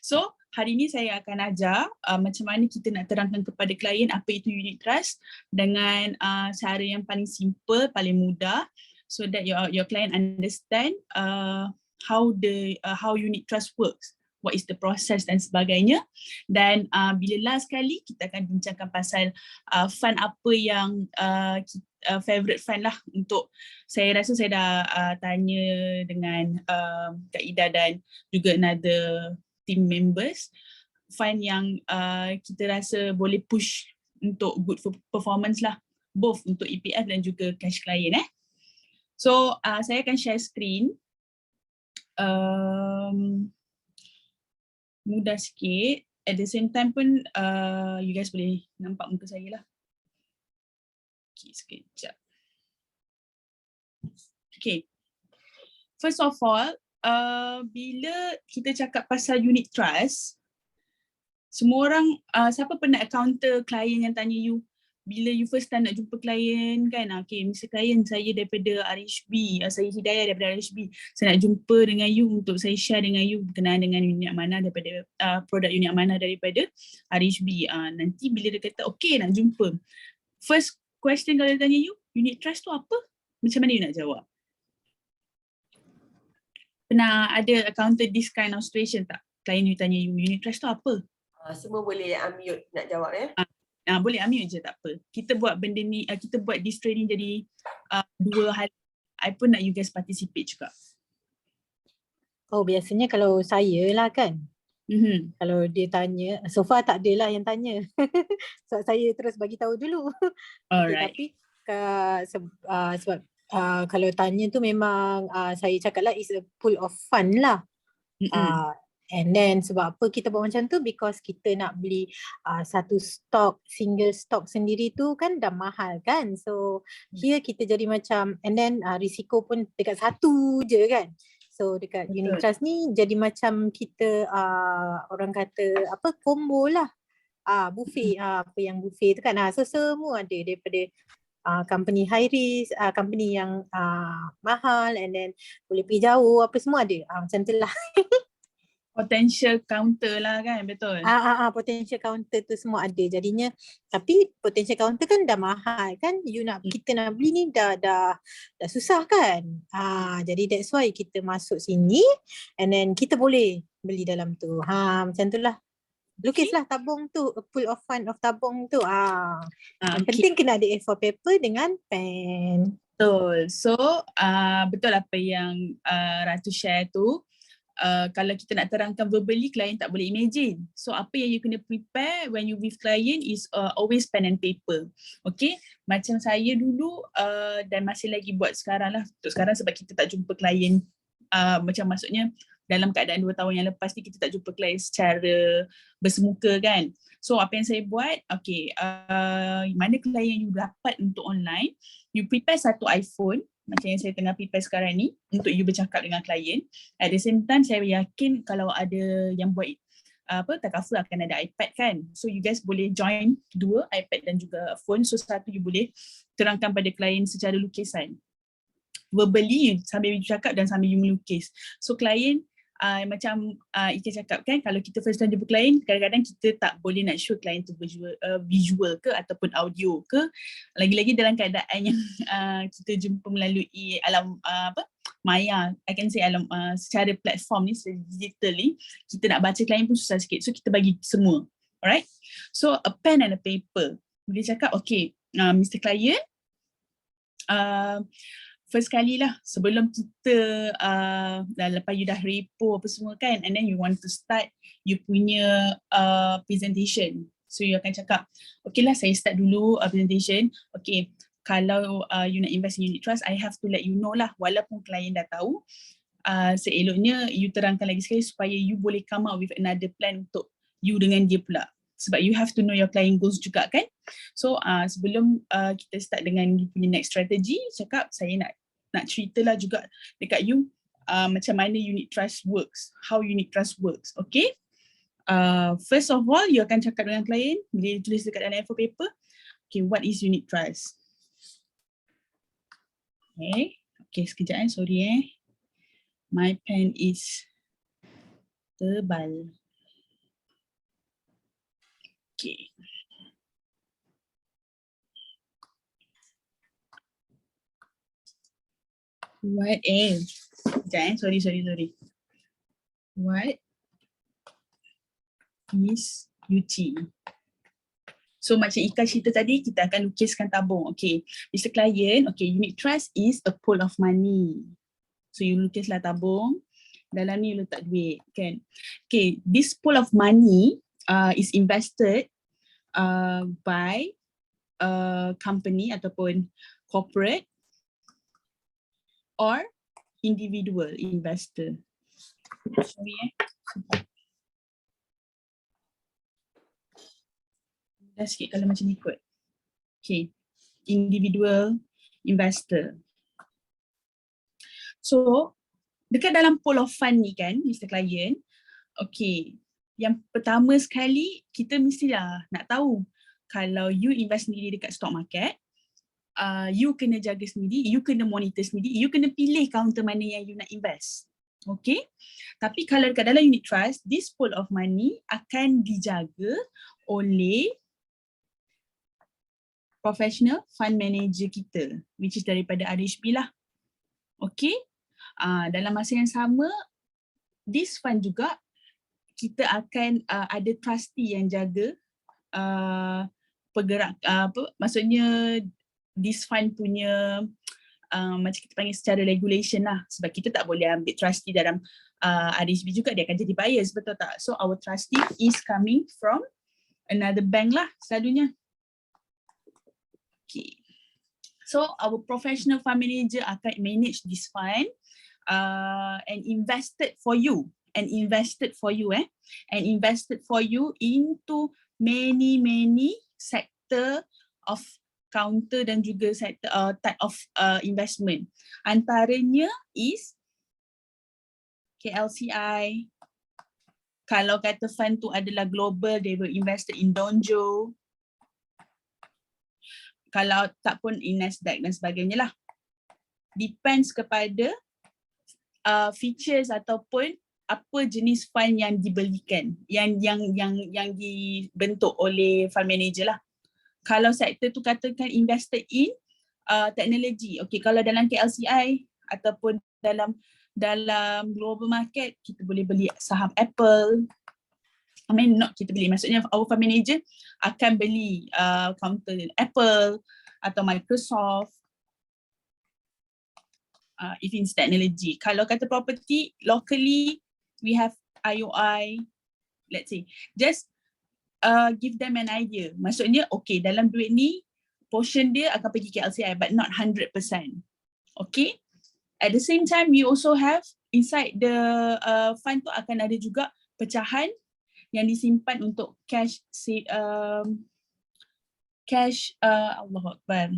So hari ni saya akan ajar macam mana kita nak terangkan kepada klien apa itu unit trust dengan cara yang paling simple, paling mudah, so that your client understand how unit trust works, what is the process dan sebagainya. Dan bila last kali kita akan bincangkan pasal fund apa yang favorite fund lah untuk, saya rasa saya dah tanya dengan Kak Ida dan juga another team members, fund yang kita rasa boleh push untuk good performance lah, both untuk EPF dan juga cash client. So saya akan share screen. Mudah sikit, at the same time pun you guys boleh nampak muka saya lah. Okay, sekejap. Okay, first of all, bila kita cakap pasal unit trust, semua orang, siapa pernah encounter klien yang tanya you, bila you first time nak jumpa klien kan, okay, Mr. Klien, saya daripada RHB, saya Hidayah daripada RHB, saya nak jumpa dengan you untuk saya share dengan you berkenaan dengan unit mana daripada, produk unit mana daripada RHB. Nanti bila dia kata okay nak jumpa, first question kalau dia tanya you, unit trust tu apa? Macam mana you nak jawab? Pernah ada encounter this kind of situation tak? Klien you tanya you, unit trust tu apa? Semua boleh unmute nak jawab ya? Boleh unmute je, tak apa. Kita buat benda ni, kita buat this training jadi dua hal. I pun nak you guys participate juga. Oh, biasanya kalau saya lah kan. Kalau dia tanya, so far tak adalah yang tanya. Sebab saya terus bagi tahu dulu. Alright. Okay, tapi sebab kalau tanya tu memang saya cakap lah is a pool of fun lah. And then sebab apa kita buat macam tu, because kita nak beli satu stok, single stok sendiri tu kan dah mahal kan. So here kita jadi macam, and then risiko pun dekat satu je kan. So dekat unit trust ni jadi macam kita orang kata apa, combo lah. Buffet, apa yang buffet tu kan. So semua ada daripada company high risk, company yang mahal, and then boleh pergi jauh, apa semua ada. Macam tu lah. Potential counter lah kan, betul? Potential counter tu semua ada. Jadinya, tapi potential counter kan dah mahal kan. Kita nak beli ni dah susah kan. Jadi that's why kita masuk sini, and then kita boleh beli dalam tu. Macam tu lah. Lukislah tabung tu, a pool of fun of tabung tu. Yang penting kena ada A4 paper dengan pen. Betul. So betul apa yang Ratu share tu. Kalau kita nak terangkan verbally, klien tak boleh imagine. So apa yang you kena prepare when you with client is always pen and paper. Okay, macam saya dulu dan masih lagi buat sekarang lah. Untuk sekarang sebab kita tak jumpa klien, macam maksudnya dalam keadaan 2 tahun yang lepas ni kita tak jumpa klien secara bersemuka kan. So apa yang saya buat, okay, mana klien you dapat untuk online, you prepare satu iPhone macam yang saya tengah prepare sekarang ni untuk you bercakap dengan klien. At the same time saya yakin kalau ada yang buat takaful akan ada iPad kan. So you guys boleh join dua, iPad dan juga phone. So satu you boleh terangkan pada klien secara lukisan. Verbally sambil you cakap dan sambil you melukis. So klien macam Ika cakap kan, kalau kita first time jumpa klien, kadang-kadang kita tak boleh nak show klien tu visual ke ataupun audio ke, lagi-lagi dalam keadaan yang kita jumpa melalui alam maya, I can say alam secara platform ni, secara digital ni, kita nak baca klien pun susah sikit. So kita bagi semua. Alright, so a pen and a paper. Boleh cakap, okay, Mr. Client, first kali lah sebelum kita lepas you dah repo apa semua kan, and then you want to start you punya presentation. So you akan cakap, okay lah saya start dulu presentation. Okay, kalau you nak invest in unit trust, I have to let you know lah, walaupun klien dah tahu, seeloknya you terangkan lagi sekali supaya you boleh come up with another plan untuk you dengan dia pula. Sebab you have to know your client goals juga kan. So sebelum kita start dengan you punya next strategy, cakap saya nak ceritalah juga dekat you macam mana unit trust works, how unit trust works. Okay, first of all you akan cakap dengan client bila tulis dekat dalam A4 paper, okay, what is unit trust? Okay, sekejap sorry my pen is Tebal. Okay. What is? Sorry. What is UT? So macam Ika cerita tadi, kita akan lukiskan tabung. Okay, Mr. Client, okay, unit trust is a pool of money. So you lukislah tabung, dalam ni you letak duit, kan? Okay, this pool of money is invested by a company ataupun corporate or individual investor. Sorry dah sikit kalau macam ni kot. Okay, individual investor. So, dekat dalam pool of fund ni kan, Mr. Client, okay, yang pertama sekali, kita mestilah nak tahu kalau you invest sendiri dekat stock market, you kena jaga sendiri, you kena monitor sendiri, you kena pilih counter mana yang you nak invest. Okay, tapi kalau dekat dalam unit trust, this pool of money akan dijaga oleh professional fund manager kita, which is daripada RHB lah. Okay, dalam masa yang sama, this fund juga kita akan ada trustee yang jaga pergerak, maksudnya this fund punya macam kita panggil secara regulation lah, sebab kita tak boleh ambil trustee dalam RHB juga, dia akan jadi bias, betul tak? So our trustee is coming from another bank lah selalunya. Okay. So our professional fund manager akan manage this fund and invested for you and invested for you into many sector of counter dan juga sector type of investment. Antaranya is KLCI. Kalau kata fund tu adalah global, they will invest in Donjo. Kalau tak pun in Nasdaq dan sebagainya lah. Depends kepada features ataupun apa jenis fund yang dibelikan, yang dibentuk oleh fund manager lah. Kalau sektor tu katakan invested in teknologi, okay, kalau dalam KLCI ataupun dalam global market, kita boleh beli saham Apple. I mean not kita beli, maksudnya our fund manager akan beli counter Apple atau Microsoft if it's technology. Kalau kata property, locally we have IOI, let's say. Just give them an idea. Maksudnya okay, dalam duit ni portion dia akan pergi ke LCI but not 100%. Okay. At the same time, we also have inside the fund tu akan ada juga pecahan yang disimpan untuk cash Allahu Akbar.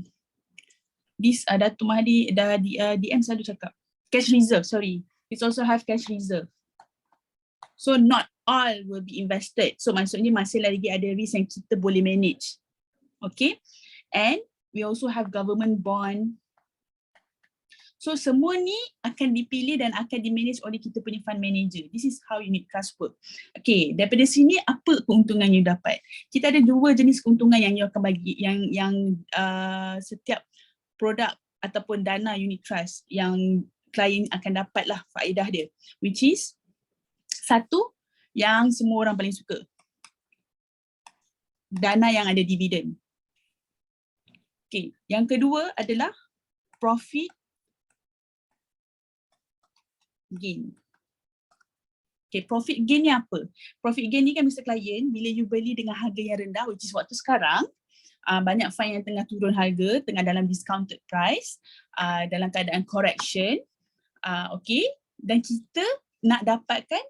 This Datuk Mahdi dah DM selalu cakap cash reserve, sorry. It also have cash reserve. So not all will be invested. So maksudnya masih lagi ada risk yang kita boleh manage. Okay. And we also have government bond. So semua ni akan dipilih dan akan di-manage oleh kita punya fund manager. This is how unit trust work. Okay, daripada sini apa keuntungan you dapat? Kita ada dua jenis keuntungan yang you akan bagi, yang setiap produk ataupun dana unit trust yang klien akan dapat lah faedah dia. Which is, satu, yang semua orang paling suka. Dana yang ada dividen. Okay, yang kedua adalah profit gain. Okay, profit gain ni apa? Profit gain ni kan Mr. Client, bila you beli dengan harga yang rendah, which is waktu sekarang, banyak fund yang tengah turun harga, tengah dalam discounted price, dalam keadaan correction, okay, dan kita nak dapatkan,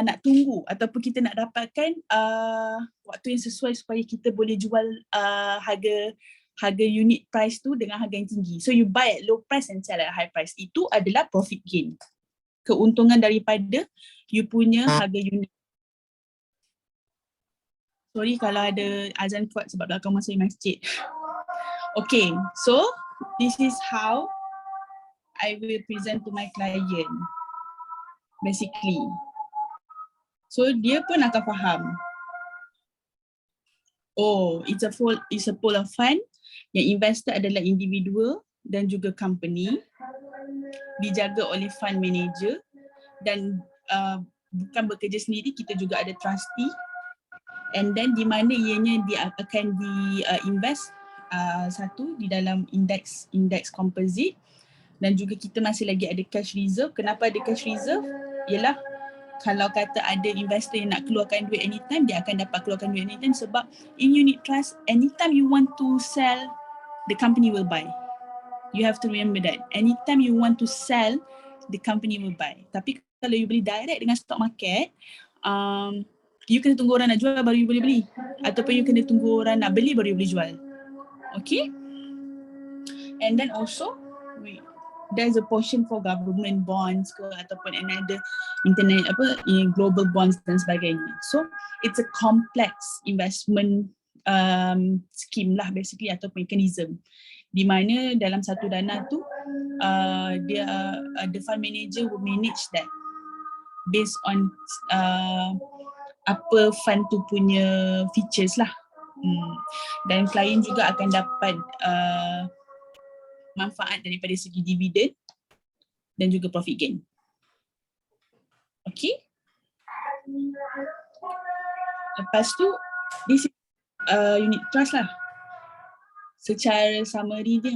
nak tunggu ataupun kita nak dapatkan waktu yang sesuai supaya kita boleh jual harga unit price tu dengan harga yang tinggi. So you buy at low price and sell at high price. Itu adalah profit gain. Keuntungan daripada you punya harga unit. Sorry kalau ada azan kuat sebab belakang masuk masjid. Okay, so this is how I will present to my client. Basically. So dia pun akan faham. Oh, it's a pool of fund yang investor adalah individual dan juga company, dijaga oleh fund manager dan bukan bekerja sendiri, kita juga ada trustee, and then di mana ianya dia akan invest satu di dalam index composite, dan juga kita masih lagi ada cash reserve. Kenapa ada cash reserve? Ialah kalau kata ada investor yang nak keluarkan duit anytime, dia akan dapat keluarkan duit anytime, sebab in unit trust, anytime you want to sell, the company will buy. You have to remember that. Anytime you want to sell, the company will buy. Tapi kalau you beli direct dengan stock market, you kena tunggu orang nak jual baru you boleh beli. Ataupun you kena tunggu orang nak beli baru you boleh jual. Okay? And then also, there's a portion for government bonds ke ataupun another global bonds dan sebagainya. So it's a complex investment scheme lah basically, atau mechanism, di mana dalam satu dana tu the fund manager will manage that based on apa fund tu punya features lah. Dan klien juga akan dapat manfaat daripada segi dividen dan juga profit gain. Okay. Lepas tu, this is unit trust lah. Secara summary dia.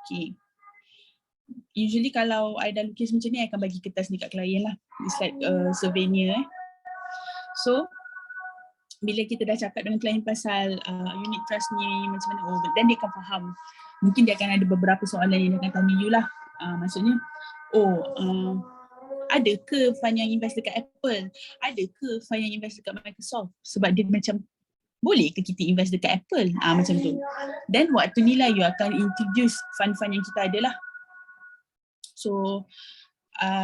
Okay. Usually kalau I dah lukis macam ni, I akan bagi kertas ni kat klien lah. It's like souvenir. So, bila kita dah cakap dengan klien pasal unit trust ni macam mana, then dia akan faham. Mungkin dia akan ada beberapa soalan yang dia akan tanya you lah. Maksudnya, ada ke fund yang invest dekat Apple? Ada ke fund yang invest dekat Microsoft? Sebab dia macam, boleh ke kita invest dekat Apple? Macam tu. Then waktu ni lah you akan introduce fund-fund yang kita ada lah. So,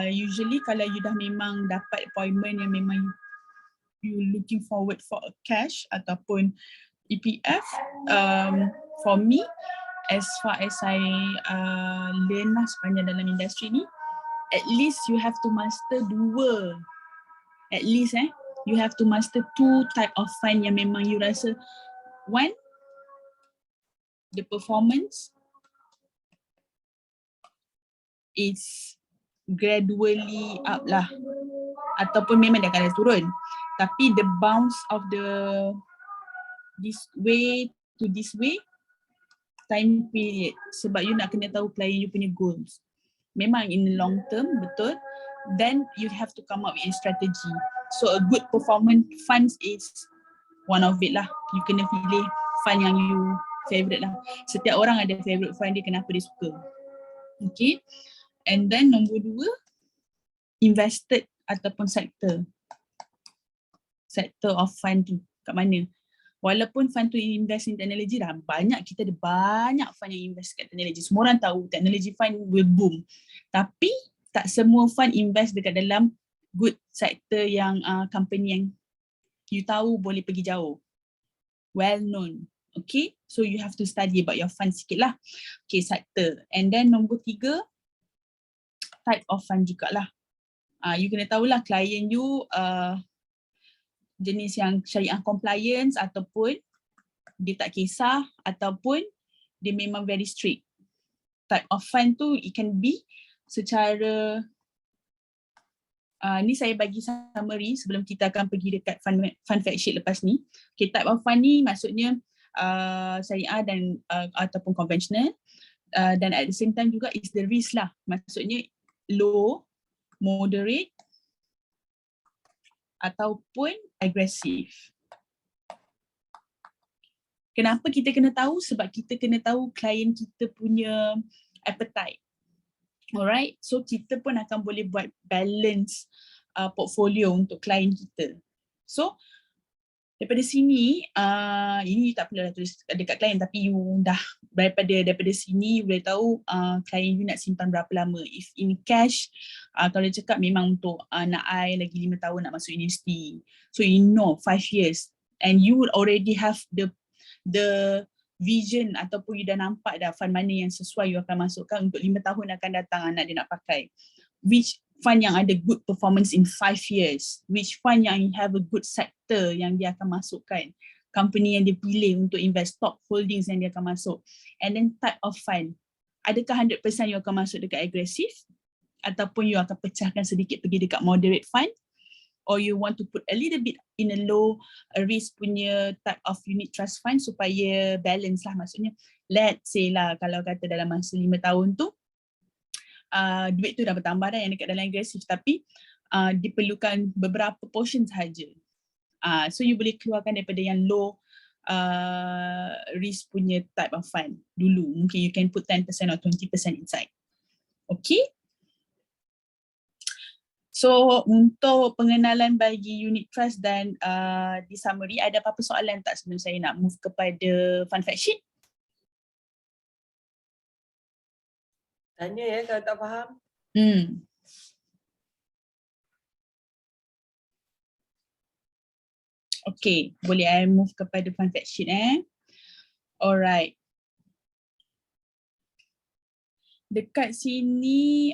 usually kalau you dah memang dapat appointment yang memang you looking forward for a cash ataupun EPF, for me, as far as I learn lah sepanjang dalam industri ni, at least you have to master dua. At least you have to master two type of fund yang memang you rasa, one, the performance is gradually up lah, ataupun memang dia akan turun, tapi the bounce of this way to this way time period, sebab you nak kena tahu klien you punya goals. Memang in long term, betul, then you have to come up with a strategy. So a good performance funds is one of it lah. You kena pilih fund yang you favourite lah. Setiap orang ada favourite fund dia, kenapa dia suka. Okay. And then nombor dua, invested ataupun sector of fund tu kat mana. Walaupun fund tu invest in technology, dah banyak, kita ada banyak fund yang invest kat technology. Semua orang tahu technology fund will boom. Tapi tak semua fund invest dekat dalam good sector yang company yang you tahu boleh pergi jauh. Well known. Okay, so you have to study about your fund sikit lah. Okay, sector. And then nombor tiga, type of fund jugalah. You kena tahulah klien you jenis yang syariah compliance ataupun dia tak kisah ataupun dia memang very strict. Type of fund tu it can be secara ni saya bagi summary sebelum kita akan pergi dekat fund fact sheet lepas ni. Okay, type of fund ni maksudnya syariah dan ataupun conventional, dan at the same time juga is the risk lah. Maksudnya low, moderate ataupun agresif. Kenapa kita kena tahu? Sebab kita kena tahu klien kita punya appetite. Alright, so kita pun akan boleh buat balance portfolio untuk klien kita. So daripada sini, ini tak perlu tulis dekat klien, tapi you dah daripada sini you boleh tahu klien you nak simpan berapa lama. If in cash, kalau dia cakap memang untuk anak I lagi 5 tahun nak masuk universiti. So you know 5 years and you would already have the vision ataupun you dah nampak dah fund mana yang sesuai you akan masukkan untuk 5 tahun akan datang anak dia nak pakai. Which fund yang ada good performance in 5 years, which fund yang have a good sector yang dia akan masukkan, company yang dia pilih untuk invest, stock holdings yang dia akan masuk, and then type of fund. Adakah 100% you akan masuk dekat aggressive ataupun you akan pecahkan sedikit pergi dekat moderate fund, or you want to put a little bit in a low risk punya type of unit trust fund supaya balance lah. Maksudnya let's say lah kalau kata dalam masa 5 tahun tu duit tu dah bertambah dah yang dekat dalam agresif, tapi diperlukan beberapa portion sahaja. So you boleh keluarkan daripada yang low risk punya type of fund dulu. Mungkin you can put 10% or 20% inside. Okay. So untuk pengenalan bagi unit trust dan di summary, ada apa-apa soalan tak sebelum saya nak move kepada fund fact sheet? Tanya ya kalau tak faham. Okay, boleh I move kepada fund fact sheet Alright. Dekat sini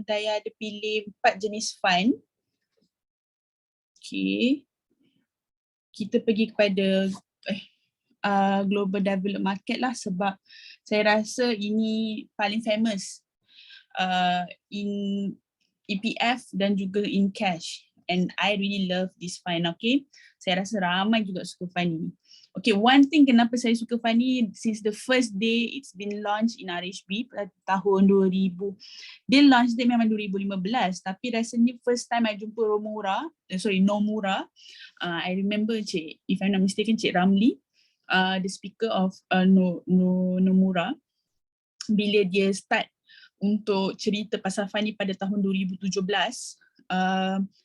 Daya ada pilih 4 jenis fund. Okay. Kita pergi kepada global developed market lah, sebab saya rasa ini paling famous in EPF dan juga in cash, and I really love this fund. Okay, saya rasa ramai juga suka fund ni. Okay, one thing kenapa saya suka fund ni, since the first day it's been launched in RHB pada tahun 2000. Dia launch dia memang 2015, tapi rasanya first time I jumpa Nomura, I remember if I'm not mistaken, Cik Ramli, the speaker of Nomura, bila dia start untuk cerita pasal fund ni pada tahun 2017,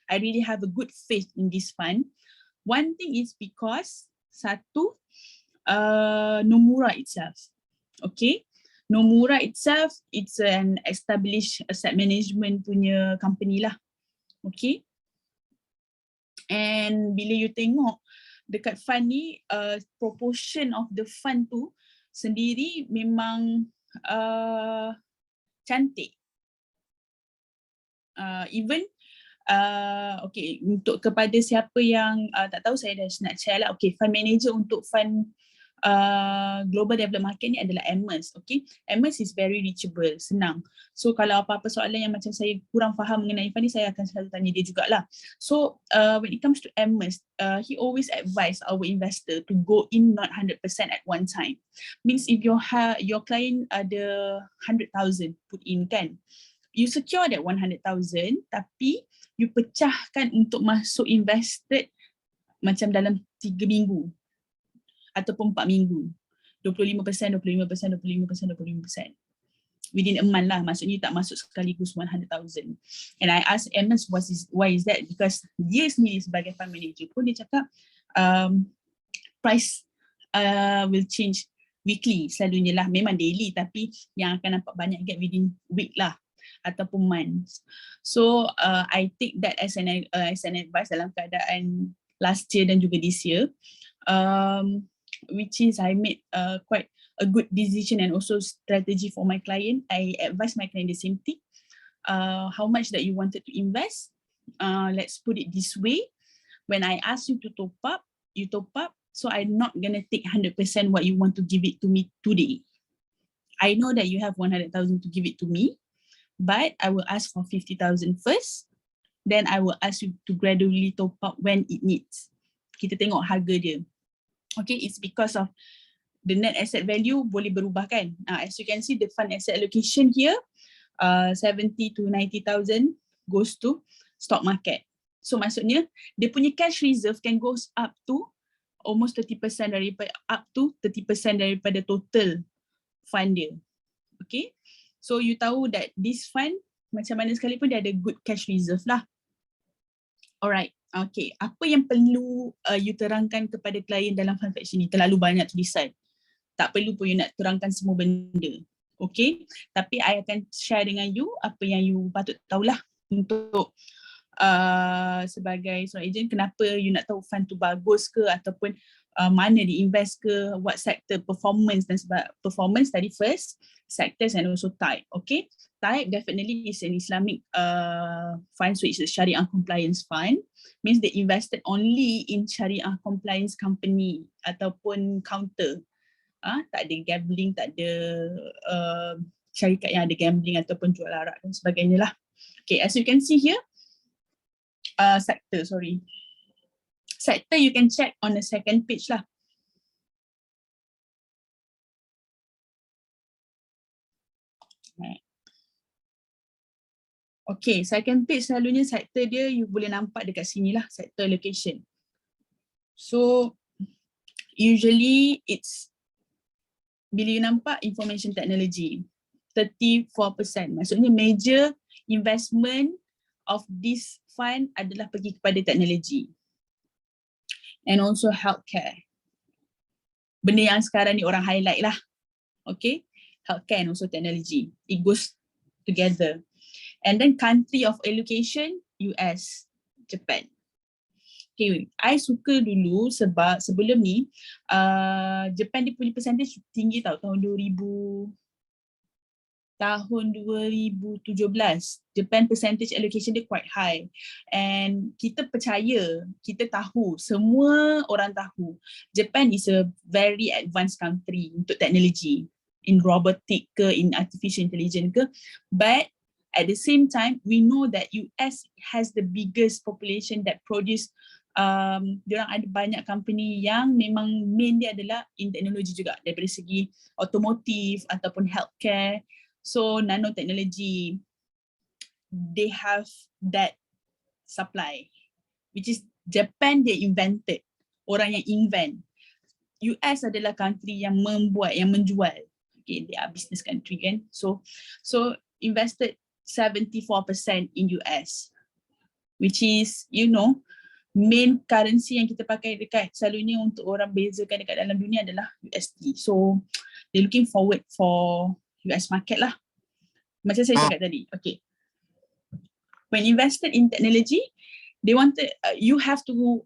I really have a good faith in this fund. One thing is because satu, Nomura itself. Okay, Nomura itself, it's an established asset management punya company lah. Okay, and bila you tengok dekat fund ni, proportion of the fund tu sendiri memang cantik. Even okay, untuk kepada siapa yang tak tahu, saya dah nak share lah. Okay, fund manager untuk fund global development market ni adalah Amos. Okay, Amos is very reachable, senang. So kalau apa-apa soalan yang macam saya kurang faham mengenai fund ni, saya akan selalu tanya dia jugalah. So when it comes to Amos, he always advise our investor to go in not 100% at one time. Means if your client ada 100,000 put in kan, you secure that 100,000, tapi you pecahkan untuk masuk invested macam dalam 3 minggu ataupun 4 minggu. 25%, 25%, 25%, 25%. Within a month lah, maksudnya tak masuk sekaligus 100,000. And I asked Amos why is that? Because dia sendiri sebagai fund manager pun dia cakap price will change weekly selalunya lah, memang daily, tapi yang akan nampak banyak get within week lah ataupun months. So I take that as an advice dalam keadaan last year dan juga this year, which is I made quite a good decision and also strategy for my client. I advise my client the same thing. How much that you wanted to invest, let's put it this way, when I ask you to top up, you top up. So I'm not gonna take 100% what you want to give it to me today. I know that you have 100,000 to give it to me, but I will ask for 50,000 first, then I will ask you to gradually top up when it needs. Kita tengok harga dia. Okay, it's because of the net asset value boleh berubah kan. As you can see, the fund asset allocation here, 70 to 90,000 goes to stock market. So maksudnya, dia punya cash reserve can goes up to almost 30% daripada total fund dia. Okay, so you tahu that this fund macam mana sekalipun dia ada good cash reserve lah. Alright, okay, apa yang perlu you terangkan kepada klien dalam fund fact sheet ni? Terlalu banyak tulisan, tak perlu pun you nak terangkan semua benda. Okay, tapi I akan share dengan you apa yang you patut tahulah untuk sebagai seorang agent, kenapa you nak tahu fund tu bagus ke ataupun mana di-invest ke, what sector, performance dan sebab performance tadi first, sectors and also type. Okay, type definitely is an Islamic fund, so it's a Sharia compliance fund, means they invested only in Sharia compliance company ataupun counter. Tak ada gambling, tak ada syarikat yang ada gambling ataupun jual arak dan sebagainya lah. Okay, as you can see here, sector you can check on the second page lah. Okay, second page selalunya sektor dia you boleh nampak dekat sini lah, sector allocation. So usually it's, bila you nampak information technology 34%, maksudnya major investment of this fund adalah pergi kepada teknologi. And also healthcare. Benda yang sekarang ni orang highlight lah. Okay, healthcare and also technology. It goes together. And then country of allocation, US, Japan. Okay, I suka dulu sebab sebelum ni Japan dia punya percentage tinggi tau tahun 2017. Japan percentage allocation dia quite high. And kita percaya, kita tahu, semua orang tahu Japan is a very advanced country untuk teknologi, in robotic ke, in artificial intelligence ke. But at the same time, we know that US has the biggest population that produce, diorang ada banyak company yang memang main dia adalah in teknologi juga, daripada segi automotive ataupun healthcare. So nanotechnology, they have that supply, which is Japan they invented, orang yang invent. US adalah country yang membuat, yang menjual. Okay, they are business country kan. So invested 74% in US, which is, you know, main currency yang kita pakai dekat selalunya untuk orang bezakan dekat dalam dunia adalah USD. So they're looking forward for US market lah. Macam saya cakap tadi. Okay. When invested in technology, they wanted, you have to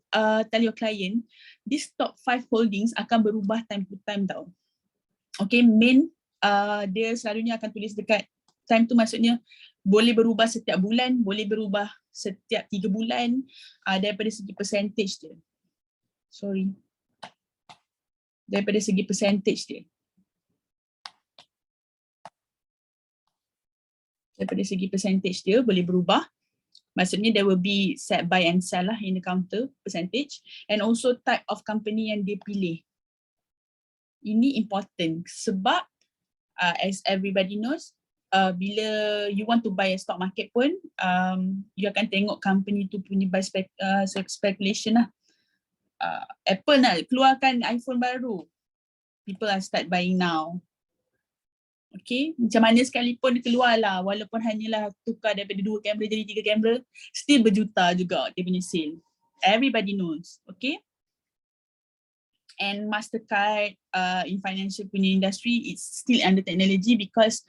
tell your client, this top 5 holdings akan berubah time to time tau. Okay, main dia selalunya akan tulis dekat time tu, maksudnya boleh berubah setiap bulan, boleh berubah setiap 3 bulan daripada segi percentage dia. Daripada segi percentage dia. Daripada segi percentage dia boleh berubah. Maksudnya there will be set buy and sell lah in the counter percentage, and also type of company yang dia pilih. Ini important sebab as everybody knows, bila you want to buy a stock market pun, you akan tengok company tu punya buy speculation lah. Apple nak keluarkan iPhone baru, people are start buying now. Okay, macam mana sekalipun dia keluar lah, walaupun hanyalah tukar daripada 2 kamera jadi 3 kamera, still berjuta juga dia punya sale. Everybody knows, okay. And Mastercard in financial punya industry, it's still under technology because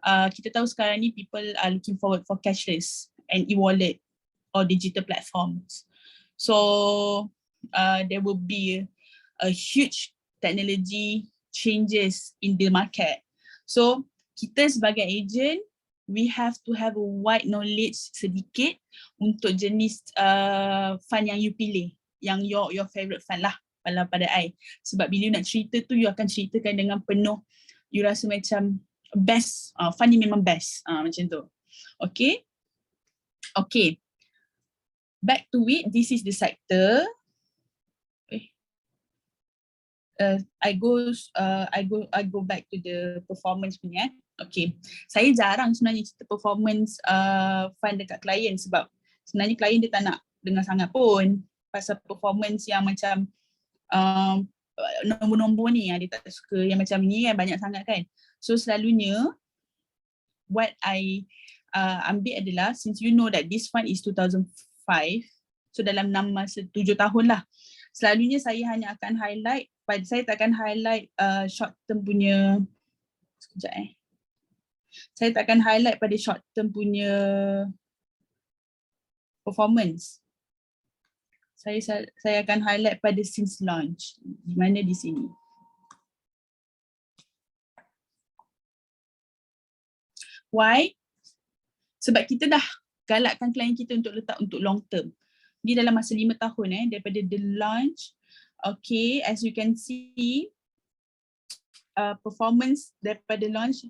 kita tahu sekarang ni people are looking forward for cashless and e-wallet or digital platforms. So there will be a huge technology changes in the market. So kita sebagai agent, we have to have a wide knowledge sedikit untuk jenis fund yang you pilih, yang your favorite fund lah pada I. Sebab bila you nak cerita tu, you akan ceritakan dengan penuh, you rasa macam best, fund ni memang best, macam tu. Okay, okay, back to it. This is the sector. I go back to the performance punya. Okay, saya jarang sebenarnya cerita performance fund dekat klien sebab sebenarnya klien dia tak nak dengar sangat pun pasal performance yang macam nombor-nombor ni yang dia tak suka, yang macam ni kan banyak sangat kan. So selalunya what I ambil adalah, since you know that this fund is 2005, so dalam 6 masa 7 tahun lah, selalunya saya hanya akan highlight, saya tak akan highlight short term punya, saya tak akan highlight pada short term punya performance. Saya akan highlight pada since launch. Di mana di sini. Why? Sebab kita dah galakkan klien kita untuk letak untuk long term. Ni dalam masa 5 tahun daripada the launch. Okay, as you can see, performance daripada launch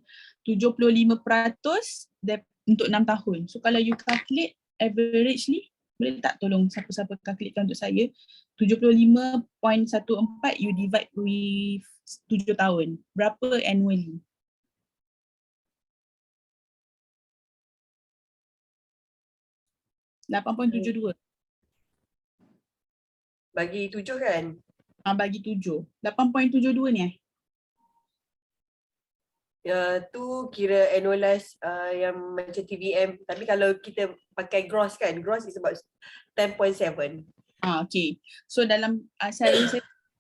75% untuk 6 tahun. So kalau you calculate averagely, boleh tak tolong siapa-siapa calculatekan untuk saya, 75.14 you divide with 7 tahun. Berapa annually? $8.72. Bagi 7 kan? Bagi 7. 8.72 ni Tu kira annualize yang macam TVM. Tapi kalau kita pakai gross kan, gross is about 10.7. Okay. So dalam saya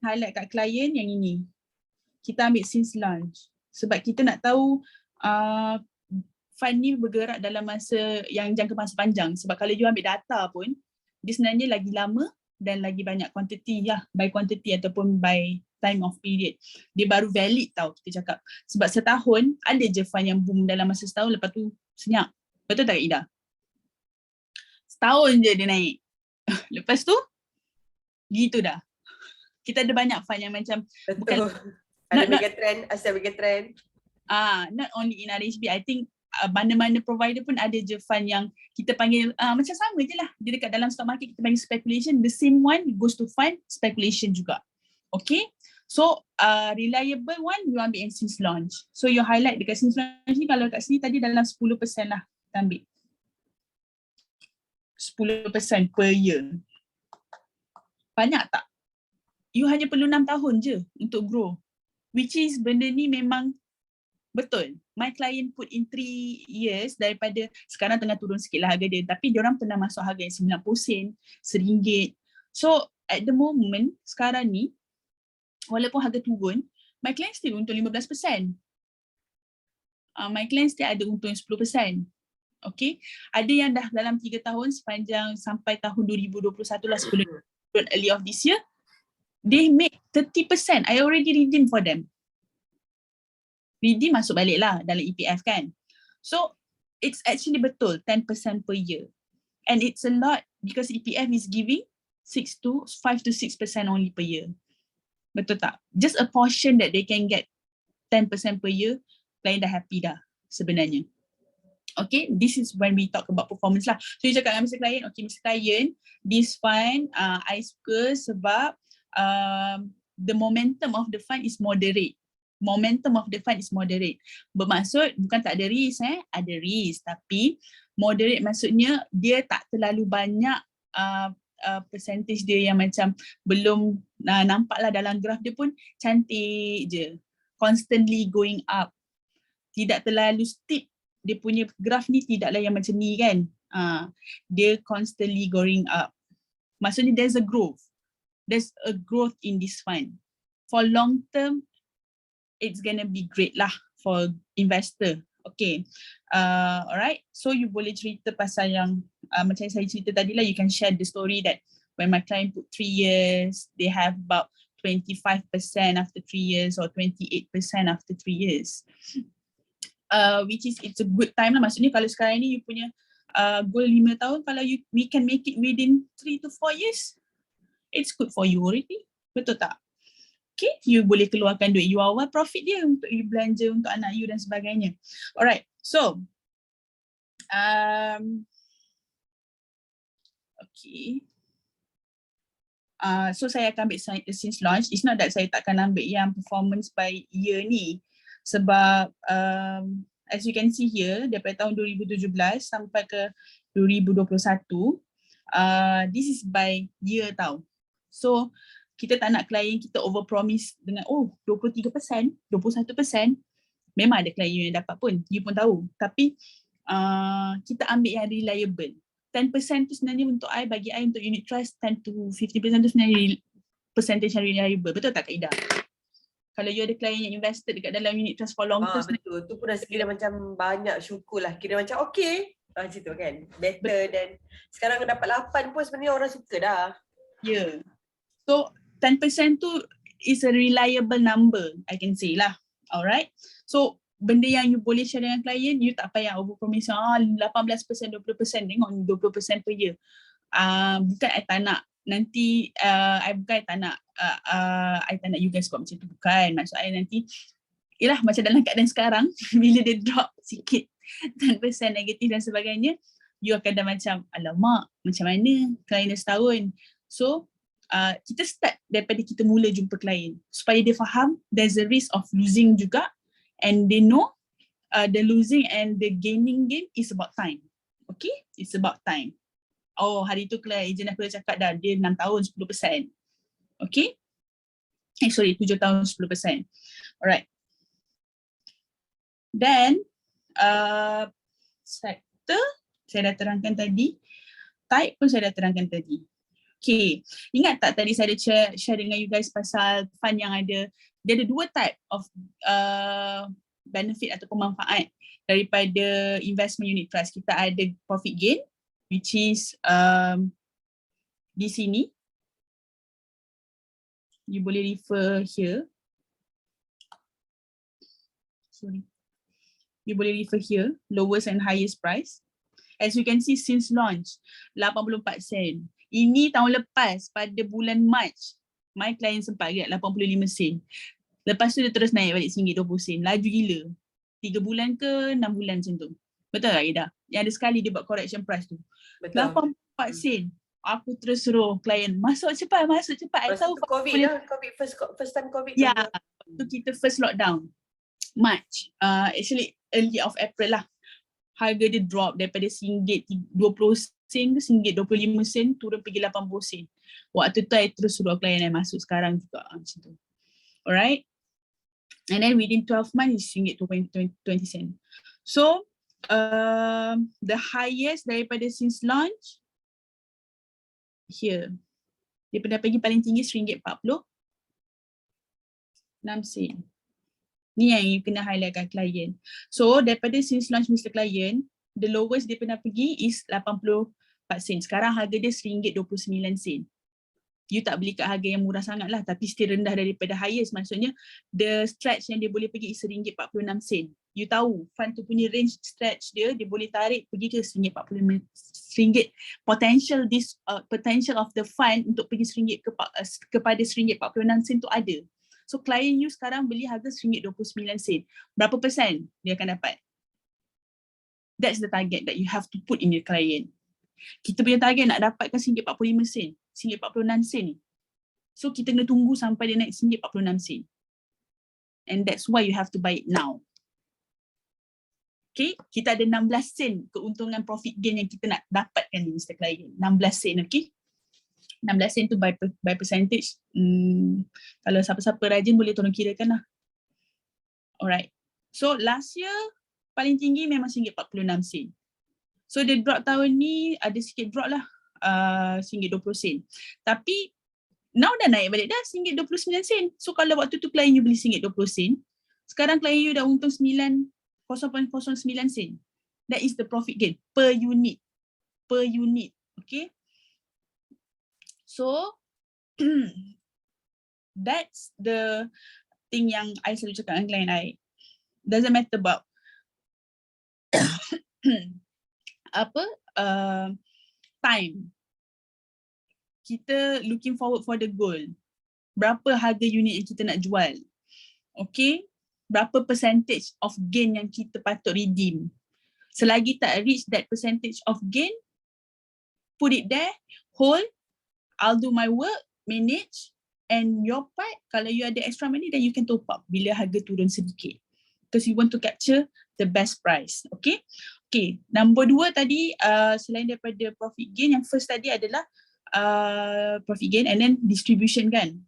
highlight kat klien yang ini. Kita ambil since launch. Sebab kita nak tahu fund ni bergerak dalam masa yang jangka masa panjang. Sebab kalau you ambil data pun, dia sebenarnya lagi lama dan lagi banyak quantity by quantity ataupun by time of period. Dia baru valid tau kita cakap. Sebab setahun ada je fund yang boom dalam masa setahun, lepas tu senyap. Betul tak Kak Ida? Setahun je dia naik. Lepas tu gitu dah. Kita ada banyak fund yang macam betul. Ada megatrend, asal megatrend. Not only in RHB, I think mana-mana provider pun ada je fund yang kita panggil macam sama je lah. Dia dekat dalam stock market kita panggil speculation, the same one goes to fund speculation juga. Okay, so reliable one you ambil yang since launch. So you highlight dekat since launch ni, kalau kat sini tadi dalam 10% lah kita ambil. 10% per year. Banyak tak? You hanya perlu 6 tahun je untuk grow. Which is benda ni memang betul. My client put in 3 years daripada sekarang tengah turun sikit lah harga dia. Tapi diorang pernah masuk harga yang 90 sen, RM1. So at the moment sekarang ni, walaupun harga turun, my client still untung 15%. My client still ada untung 10%. Okay. Ada yang dah dalam 3 tahun sepanjang sampai tahun 2021 lah, sebelum early of this year, they make 30%. I already redeem for them. Redeem masuk balik lah dalam EPF kan. So it's actually betul 10% per year. And it's a lot because EPF is giving 5 to 6% only per year. Betul tak? Just a portion that they can get 10% per year, klien dah happy dah sebenarnya. Okay, this is when we talk about performance lah. So you cakap dengan Mr. Client, okay Mr. Client, this fund I suka sebab the momentum of the fund is moderate. Momentum of the fund is moderate. Bermaksud bukan tak ada risk, ada risk, tapi moderate maksudnya dia tak terlalu banyak percentage dia yang macam belum nampak lah dalam graf dia pun cantik je. Constantly going up. Tidak terlalu steep. Dia punya graf ni tidaklah yang macam ni kan. Dia constantly going up. Maksudnya there's a growth. There's a growth in this fund. For long term, it's gonna be great lah for investor. Okay. Alright. So you boleh cerita pasal yang macam saya cerita tadi lah, you can share the story that when my client put 3 years, they have about 25% after 3 years or 28% after 3 years. Which is it's a good time lah. Maksudnya kalau sekarang ni you punya goal 5 tahun, kalau we can make it within 3 to 4 years, it's good for you already. Betul tak? Okay, you boleh keluarkan duit you awal profit dia untuk you belanja untuk anak you dan sebagainya. Alright, so okay. So saya akan ambil since launch. It's not that saya takkan ambil yang performance by year ni. Sebab as you can see here, daripada tahun 2017 sampai ke 2021, this is by year tau. So kita tak nak klien kita overpromise dengan 23%, 21%. Memang ada klien yang dapat pun, you pun tahu. Tapi kita ambil yang reliable. 10% tu sebenarnya untuk bagi I untuk unit trust, 10 to 50% tu sebenarnya percentage yang reliable. Betul tak Kak Ida? Kalau you ada klien yang invested dekat dalam unit trust for long term. Betul, tu pun dah kira macam banyak syukur lah. Kira macam okay. Macam tu kan. Better dan sekarang dapat 8 pun sebenarnya orang suka dah. Yeah. So 10% tu is a reliable number, I can say lah. Alright. So benda yang you boleh share dengan klien, you tak payah over promise 18%, 20%, tengok 20% per year. Bukan I tak nak nanti I tak nak you guys buat macam tu, bukan. Maksud I nanti yalah macam dalam keadaan sekarang bila dia drop sikit 10% negatif dan sebagainya, you akan dah macam alamak macam mana klien dah setahun. So kita start daripada kita mula jumpa klien supaya dia faham there's a risk of losing juga, and they know the losing and the gaining game is about time. Okay, it's about time. Oh, hari tu agent aku dah cakap dah dia 6 tahun 10%. Okay, 7 tahun 10%. Alright. Then sector saya dah terangkan tadi, type pun saya dah terangkan tadi. Okay, ingat tak tadi saya ada share dengan you guys pasal fund yang ada, dia ada 2 type of benefit atau manfaat daripada investment unit trust. Kita ada profit gain, which is di sini. You boleh refer here. Sorry. You boleh refer here, lowest and highest price. As you can see, since launch, 84 sen. Ini tahun lepas, pada bulan March, my client sempat get 85 sen. Lepas tu dia terus naik balik RM1.20 sen. Laju gila. 3 bulan ke 6 bulan macam tu. Betul tak Ida? Yang ada sekali dia buat correction price tu. Betul. 84 sen. Aku terus suruh klien, masuk cepat. I tahu COVID boleh... lah, first time COVID ya, tu. tu kita first lockdown. March, actually early of April lah. Harga dia drop daripada RM1.20 sen ke RM1.25 sen turun pergi 80 sen. Waktu tu I terus suruh klien I masuk sekarang juga macam tu. Alright. And then within 12 months is RM1.20. So the highest daripada since launch here. Dia pernah pergi paling tinggi RM1.46 sen. Ni yang you kena highlightkan klien. So daripada since launch Mr. Client, the lowest dia pernah pergi is 84 sen. Sekarang harga dia RM1.29 sen. You tak beli kat harga yang murah sangat lah, tapi still rendah daripada highest. Maksudnya the stretch yang dia boleh pergi is RM1.46 sen. You tahu fund tu punya range stretch dia boleh tarik pergi ke RM1.45. Potential of the fund untuk pergi kepada RM1.46 sen tu ada. So klien you sekarang beli harga RM1.29 sen. Berapa persen dia akan dapat? That's the target that you have to put in your client. Kita punya target nak dapatkan RM1.45 sen, RM1.46 sen ni. So kita kena tunggu sampai dia naik RM1.46 sen. And that's why you have to buy it now. Okay, kita ada 16 sen keuntungan profit gain yang kita nak dapatkan ni Mr. Client. 16 sen, okay. 16 sen tu by percentage. Kalau siapa-siapa rajin boleh tolong kirakan lah. Alright. So last year paling tinggi memang RM1.46 sen. So the drop tahun ni ada sikit drop lah. RM1.20 sen. Tapi now dah naik balik dah RM1.29 sen. So kalau waktu tu klien you beli RM1.20 sen, sekarang klien you dah untung 0.09 sen. That is the profit gain per unit. Per unit. Okay. So that's the thing yang I selalu cakap dengan klien I. Doesn't matter about time. Kita looking forward for the goal. Berapa harga unit yang kita nak jual? Okay? Berapa percentage of gain yang kita patut redeem? Selagi tak reach that percentage of gain, put it there, hold, I'll do my work, manage, and your part, kalau you ada extra money, then you can top up bila harga turun sedikit. Because you want to capture the best price. Okay? Okay, number 2 tadi, selain daripada profit gain, yang first tadi adalah profit gain and then distribution kan.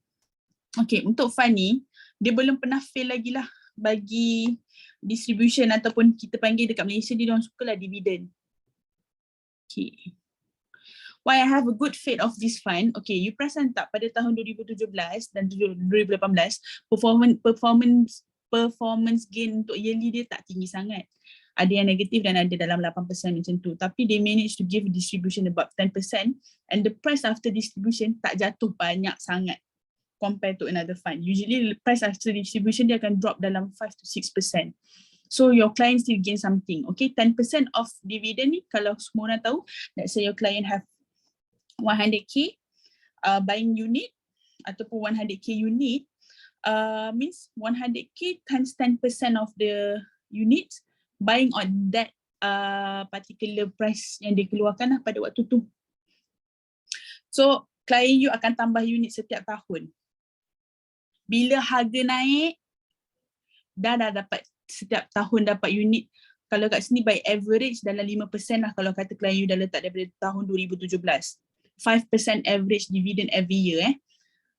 Okay, untuk fund ni, dia belum pernah fail lagi lah bagi distribution ataupun kita panggil dekat Malaysia, dia orang sukalah dividend. Okay. Why I have a good faith of this fund, okay, you perasan tak pada tahun 2017 dan 2018, performance gain untuk yearly dia tak tinggi sangat. Ada yang negatif dan ada dalam 8% macam tu. Tapi they manage to give distribution about 10% and the price after distribution tak jatuh banyak sangat compared to another fund. Usually the price after distribution dia akan drop dalam 5 to 6%. So your client still gain something. Okay, 10% of dividend ni kalau semua orang tahu, let's say your client have 100k buying unit ataupun 100k unit, means 100k times 10% of the units buying on that particular price yang dikeluarkan lah pada waktu tu. So klien you akan tambah unit setiap tahun. Bila harga naik, dah dapat setiap tahun dapat unit. Kalau kat sini by average dalam 5% lah kalau kata klien you dah letak daripada tahun 2017. 5% average dividend every year.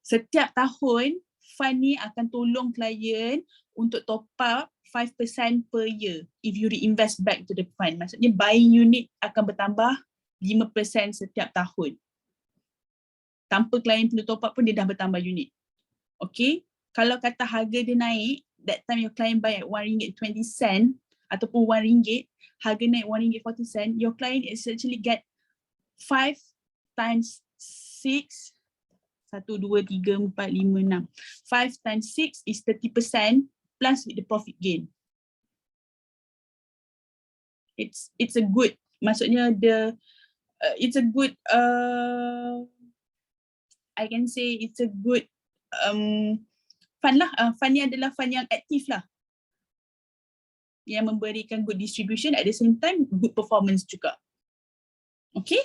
Setiap tahun fund ni akan tolong klien untuk top up 5% per year if you reinvest back to the fund. Maksudnya buying unit akan bertambah 5% setiap tahun. Tanpa klien perlu top up pun dia dah bertambah unit. Okay, kalau kata harga dia naik, that time your client buy at RM1.20 ataupun RM1, harga naik RM1.40, your client is actually get 5 times 6, 1, 2, 3, 4, 5, 6. 5 times 6 is 30% plus with the profit gain. It's a good, maksudnya it's a good, I can say it's a good fund lah. Fund ni adalah fund yang aktif lah. Yang memberikan good distribution at the same time good performance juga. Okay?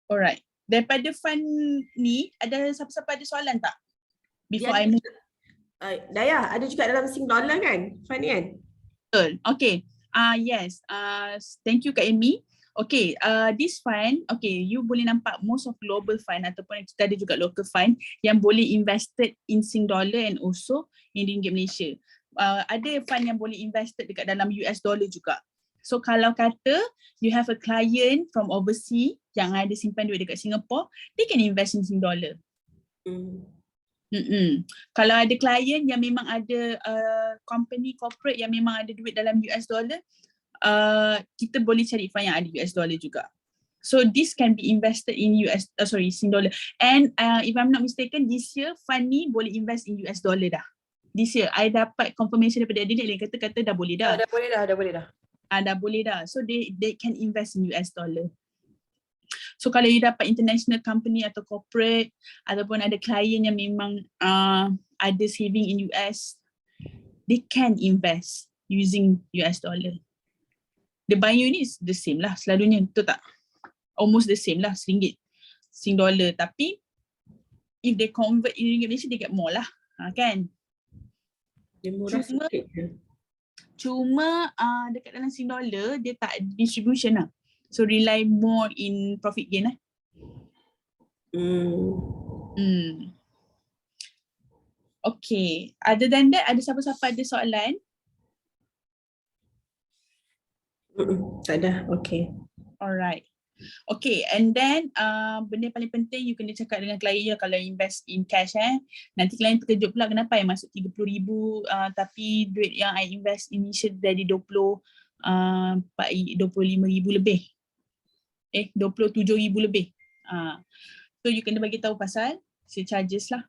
Alright. Daripada fund ni, ada siapa-siapa ada soalan tak? Before I move. Dayah, ada juga dalam Sing Dollar kan? Fund ni kan? Betul. Okay. Yes. Thank you Kak Amy. Okay, this fund, okay, you boleh nampak most of global fund ataupun kita ada juga local fund yang boleh invested in Sing Dollar and also in Ringgit Malaysia. Ada fund yang boleh invested dekat dalam US dollar juga. So kalau kata you have a client from overseas yang ada simpan duit dekat Singapore, they can invest in Sing Dollar. Kalau ada klien yang memang ada company corporate yang memang ada duit dalam US dollar, kita boleh cari fund yang ada US dollar juga. So this can be invested in Sing Dollar. And if I'm not mistaken, this year fund ni boleh invest in US dollar dah. This year, I dapat confirmation daripada Adil yang kata dah boleh dah. Dah boleh dah. So they can invest in US dollar. So kalau you dapat international company atau corporate ataupun ada klien yang memang ada saving in US, they can invest using US dollar. The buying unit is the same lah selalunya, betul tak? Almost the same lah, RM1, Sing Dollar. Tapi if they convert in Ringgit Malaysia, they get more lah, kan? Dia murah sikit je. Cuma dekat dalam Sing Dollar, dia tak ada distribution lah. So rely more in profit gain lah. Okay, other than that, ada siapa-siapa ada soalan? Tak ada, okay. Alright. Okay, and then benda paling penting you kena cakap dengan klien kalau invest in cash nanti klien terkejut pula kenapa yang masuk 30,000 tapi duit yang I invest initial dari 25,000 lebih. 27,000 lebih. So you kena bagi tahu pasal surcharges lah.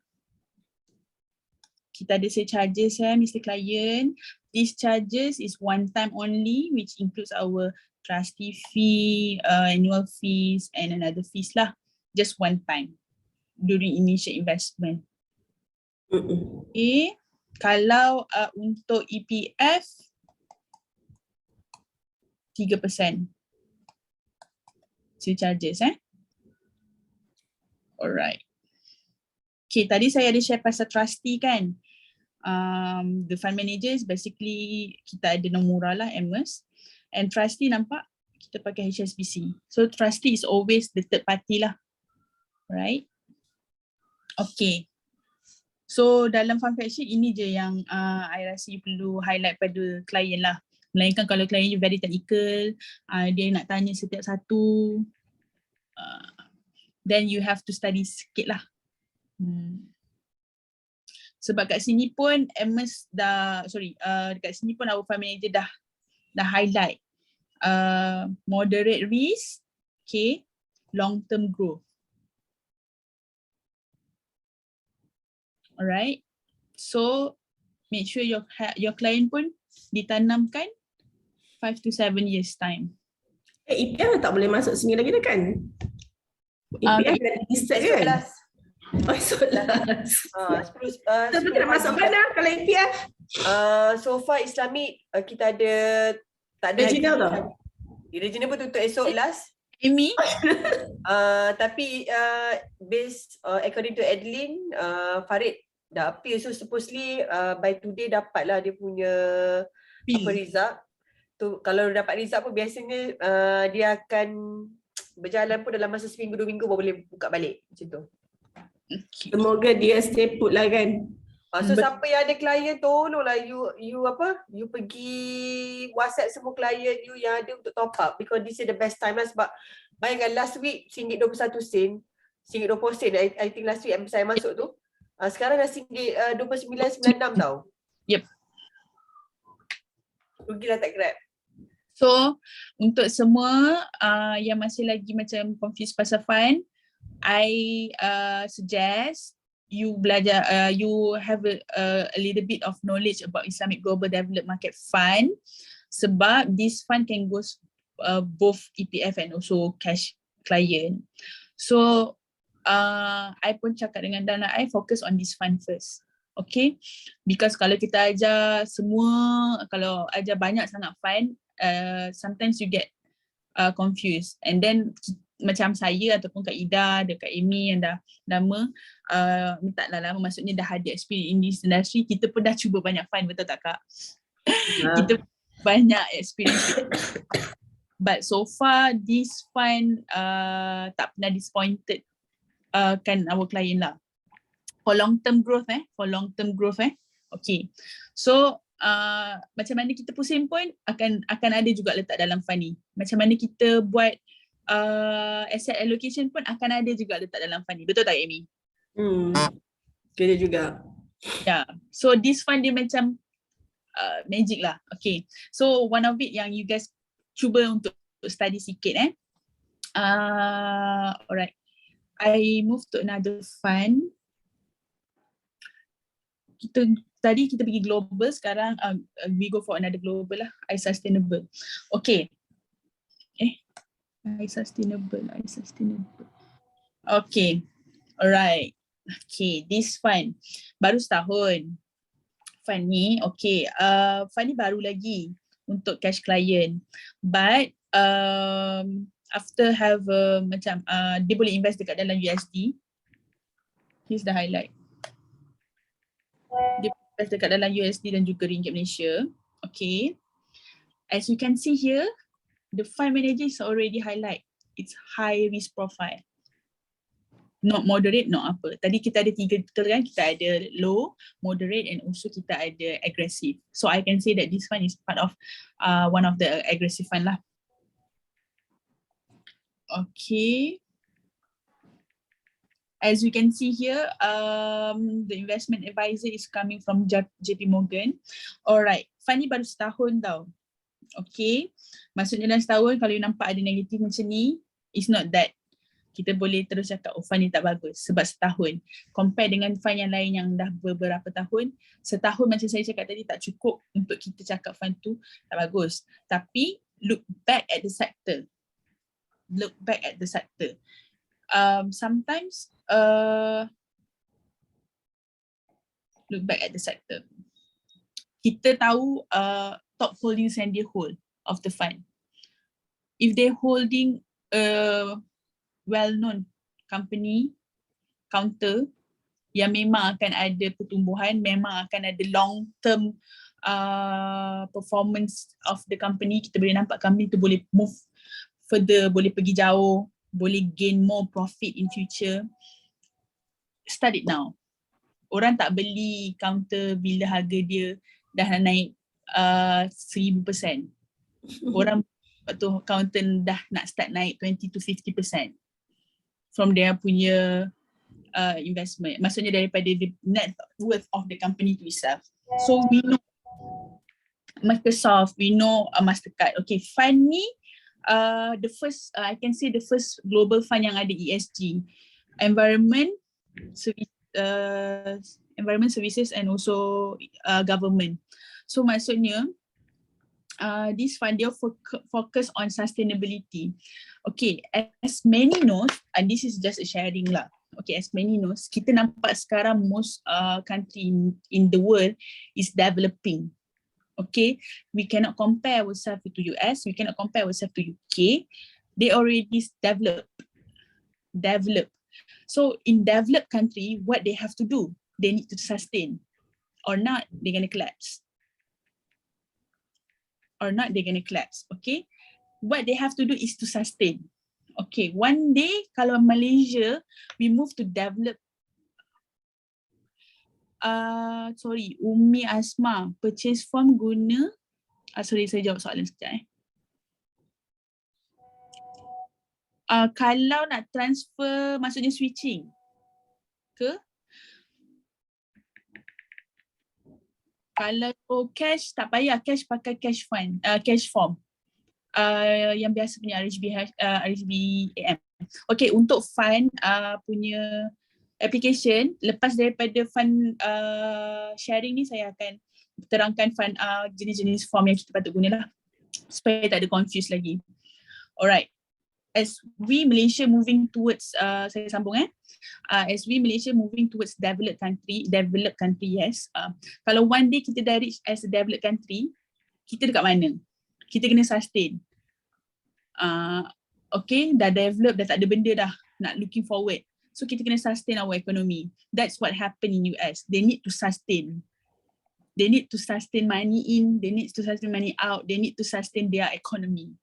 Kita ada surcharges Mr. Client. These charges is one time only which includes our trustee fee, annual fees and another fees lah. Just one time during initial investment. Okay. Kalau untuk EPF 3% surcharges Alright. Okay, tadi saya ada share pasal trustee kan. The fund managers basically kita ada Nomura lah, Amos. And trustee nampak kita pakai HSBC. So trustee is always the third party lah. Right? Okay. So dalam fund fact sheet ini je yang I rasa you perlu highlight pada klien lah. Melainkan kalau klien you very technical, dia nak tanya setiap satu, then you have to study sikit lah. Sebab kat sini pun Amos dekat sini pun our fund manager dah highlight moderate risk, okay, long term growth. Alright, so make sure your client pun ditanamkan 5 to 7 years time. EPF tak boleh masuk sini lagi dah kan? EPF dah register Esok kan? last. Oh, esok last. 10 Tapi kena masuk pagi. mana kalau EPF? So far Islamic kita ada tak ada Regional lagi. tau. Regional pun tutup esok last. Amy, Tapi based according to Adeline, Farid dah appeal, so supposedly by today dapat lah dia punya result. Tu kalau dapat result pun biasanya dia akan berjalan pun dalam masa seminggu 2 minggu baru boleh buka balik macam tu. okay. Semoga dia stay put lah kan. So siapa yang ada klien tolonglah you pergi WhatsApp semua klien you yang ada untuk top up, because this is the best time lah. Sebab bayangkan last week RM21, RM20 I think last week saya masuk tu. Sekarang dah RM29.96 tau. Yep. Rugilah tak grab. So untuk semua yang masih lagi macam confused pasal fund, I suggest you belajar, you have a little bit of knowledge about Islamic Global Development Market Fund, sebab this fund can go both EPF and also cash client. So I pun cakap dengan Dana, I focus on this fund first. Okay, because kalau kita ajar semua, kalau ajar banyak sangat fund, sometimes you get confused, and then macam saya ataupun Kak Ida, dekat Amy yang dah lama, taklah lama, maksudnya dah ada experience in this industry, kita pun dah cuba banyak fund, betul tak Kak? Kita banyak experience. But so far this fund tak pernah disappointed kan our client lah. For long term growth okay. So macam mana kita pusing pun akan ada juga letak dalam fund ni. Macam mana kita buat asset allocation pun akan ada juga letak dalam fund ni. Betul tak Amy? Kira juga. Yeah. So this fund dia macam magic lah. Okay. So one of it yang you guys cuba untuk study sikit alright. I move to another fund. Tadi kita pergi global, sekarang we go for another global lah. I sustainable. Okay. I sustainable. Okay. Alright. Okay, this fund baru setahun. Fund ni, okay. Fund ni baru lagi untuk cash client. But after have macam dia boleh invest dekat dalam USD. Here's the highlight. Dia invest dekat dalam USD dan juga ringgit Malaysia. Okay. As you can see here, the fund manager is already highlight. It's high risk profile. Not moderate, not apa. Tadi kita ada 3 kan, kita ada low, moderate and also kita ada aggressive. So I can say that this fund is part of one of the aggressive fund lah. Okay. As you can see here, the investment advisor is coming from JP Morgan. Alright, fund ni baru setahun tau. Okay, maksudnya dalam setahun kalau you nampak ada negatif macam ni, it's not that kita boleh terus cakap fund ni tak bagus sebab setahun. Compare dengan fund yang lain yang dah beberapa tahun, setahun macam saya cakap tadi tak cukup untuk kita cakap fund tu tak bagus. Tapi look back at the sector. Sometimes look back at the sector. Kita tahu top holdings yang dia hold of the fund. If they holding well-known company, counter, yang memang akan ada pertumbuhan, memang akan ada long-term performance of the company, kita boleh nampak company tu boleh move further, boleh pergi jauh, boleh gain more profit in future. Start it now. Orang tak beli counter bila harga dia dah naik 1000%. Orang waktu counter dah nak start naik 20 to 50% from dia punya investment. Maksudnya daripada the net worth of the company to itself. So we know Microsoft, we know Mastercard. Okay, fund ni the first, I can say the first global fund yang ada ESG, environment, environment services and also government. So maksudnya this fund dia focus on sustainability. Okay, as many knows, and this is just a sharing lah. Okay, as many knows, kita nampak sekarang most country in the world is developing. Okay, we cannot compare ourselves to US, we cannot compare ourselves to UK. They already develop. So in developed country, what they have to do? They need to sustain. Or not, they're gonna collapse. Okay, what they have to do is to sustain. Okay, one day kalau Malaysia, we move to develop. Umi Asma, purchase form guna, saya jawab soalan sekejap. Kalau nak transfer, maksudnya switching ke? Kalau cash, tak payah, cash pakai cash fund, cash form. Yang biasa punya RHB AM. Okay, untuk fund punya application, lepas daripada fund sharing ni, saya akan terangkan fund jenis-jenis form yang kita patut guna lah, supaya tak ada confuse lagi. Alright, as we Malaysia moving towards, saya sambung as we Malaysia moving towards developed country, yes. Kalau one day kita dah reach as a developed country, kita dekat mana? Kita kena sustain. Okay, dah develop, dah tak ada benda dah nak looking forward. So kita kena sustain our economy. That's what happened in US. They need to sustain. They need to sustain money in, they need to sustain money out, they need to sustain their economy.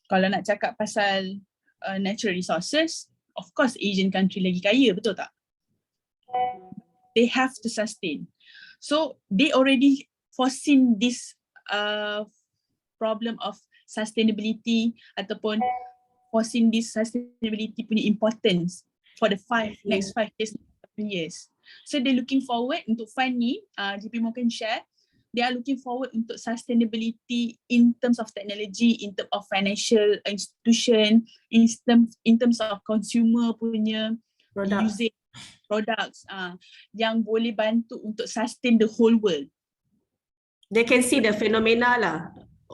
Kalau nak cakap pasal natural resources, of course Asian country lagi kaya, betul tak? They have to sustain. So they already foreseen this problem of sustainability ataupun foreseen this sustainability punya importance for the next 5 years. So they're looking forward untuk fund ni, JP Morgan share, they are looking forward untuk sustainability in terms of technology, in terms of financial institution, in terms of consumer punya usage products yang boleh bantu untuk sustain the whole world. They can see the phenomena lah.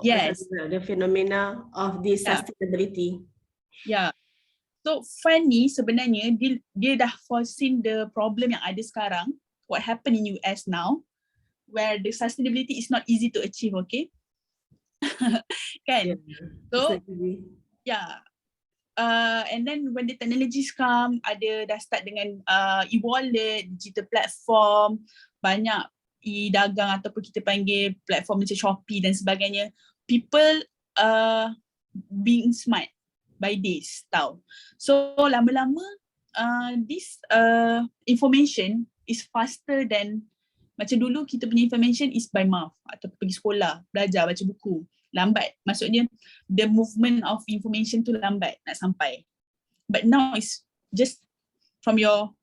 Yes. The phenomena of this sustainability. Yeah. So fund ni sebenarnya dia dah foreseen the problem yang ada sekarang, what happened in US now, where the sustainability is not easy to achieve, okay? Kan? So, yeah. And then when the technologies come, ada dah start dengan e-wallet, digital platform, banyak e-dagang ataupun kita panggil platform macam Shopee dan sebagainya. People being smart by this, tau. So lama-lama this information is faster than, macam dulu kita punya information is by mouth atau pergi sekolah, belajar, baca buku. Lambat, maksudnya the movement of information tu lambat nak sampai. But now it's just from your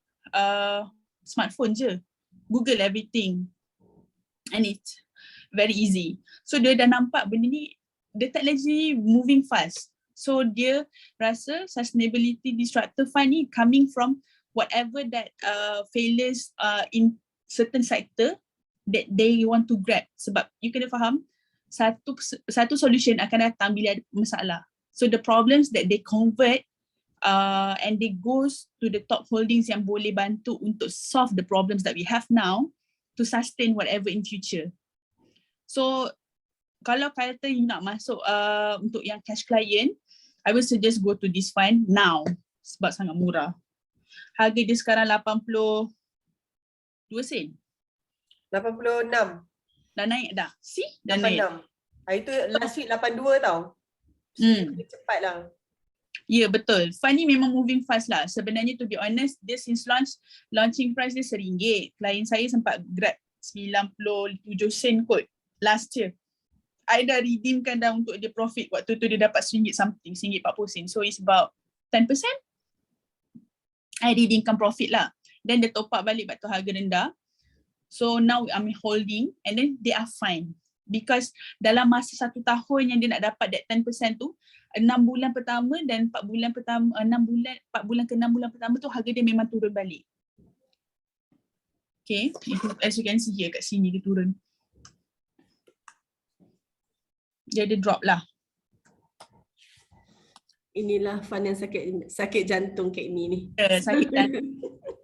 smartphone je, Google everything and it's very easy. So dia dah nampak benda ni, the technology moving fast. So dia rasa sustainability disruptor fund ni coming from whatever that failures in certain sector that they want to grab. Sebab you kena faham, satu solution akan datang bila ada masalah. So the problems that they convert and they goes to the top holdings yang boleh bantu untuk solve the problems that we have now to sustain whatever in future. So kalau kata you nak masuk untuk yang cash client, I would suggest go to this fund now sebab sangat murah. Harga dia sekarang 82 sen. 86. Dah naik dah. See? Dah 86. naik. Hari tu last week 82 tau. Cepat lah. Ya, betul. Fund ni memang moving fast lah. Sebenarnya to be honest, dia since launching price dia RM1. Klien saya sempat grab 97 sen kot last year. I dah redeemkan dah untuk dia profit. Waktu tu dia dapat RM1 something, RM1.40. So it's about 10%. I redeemkan profit lah. Then dia top up balik waktu harga rendah. So now I'm holding and then they are fine. Because dalam masa 1 tahun yang dia nak dapat that 10% tu, 6 bulan pertama dan 4 bulan pertama, 4 bulan ke 6 bulan pertama tu harga dia memang turun balik. Okay, as you can see here kat sini dia turun. Dia ada drop lah. Inilah fun yang sakit jantung Kak Imi ni. Sakit jantung.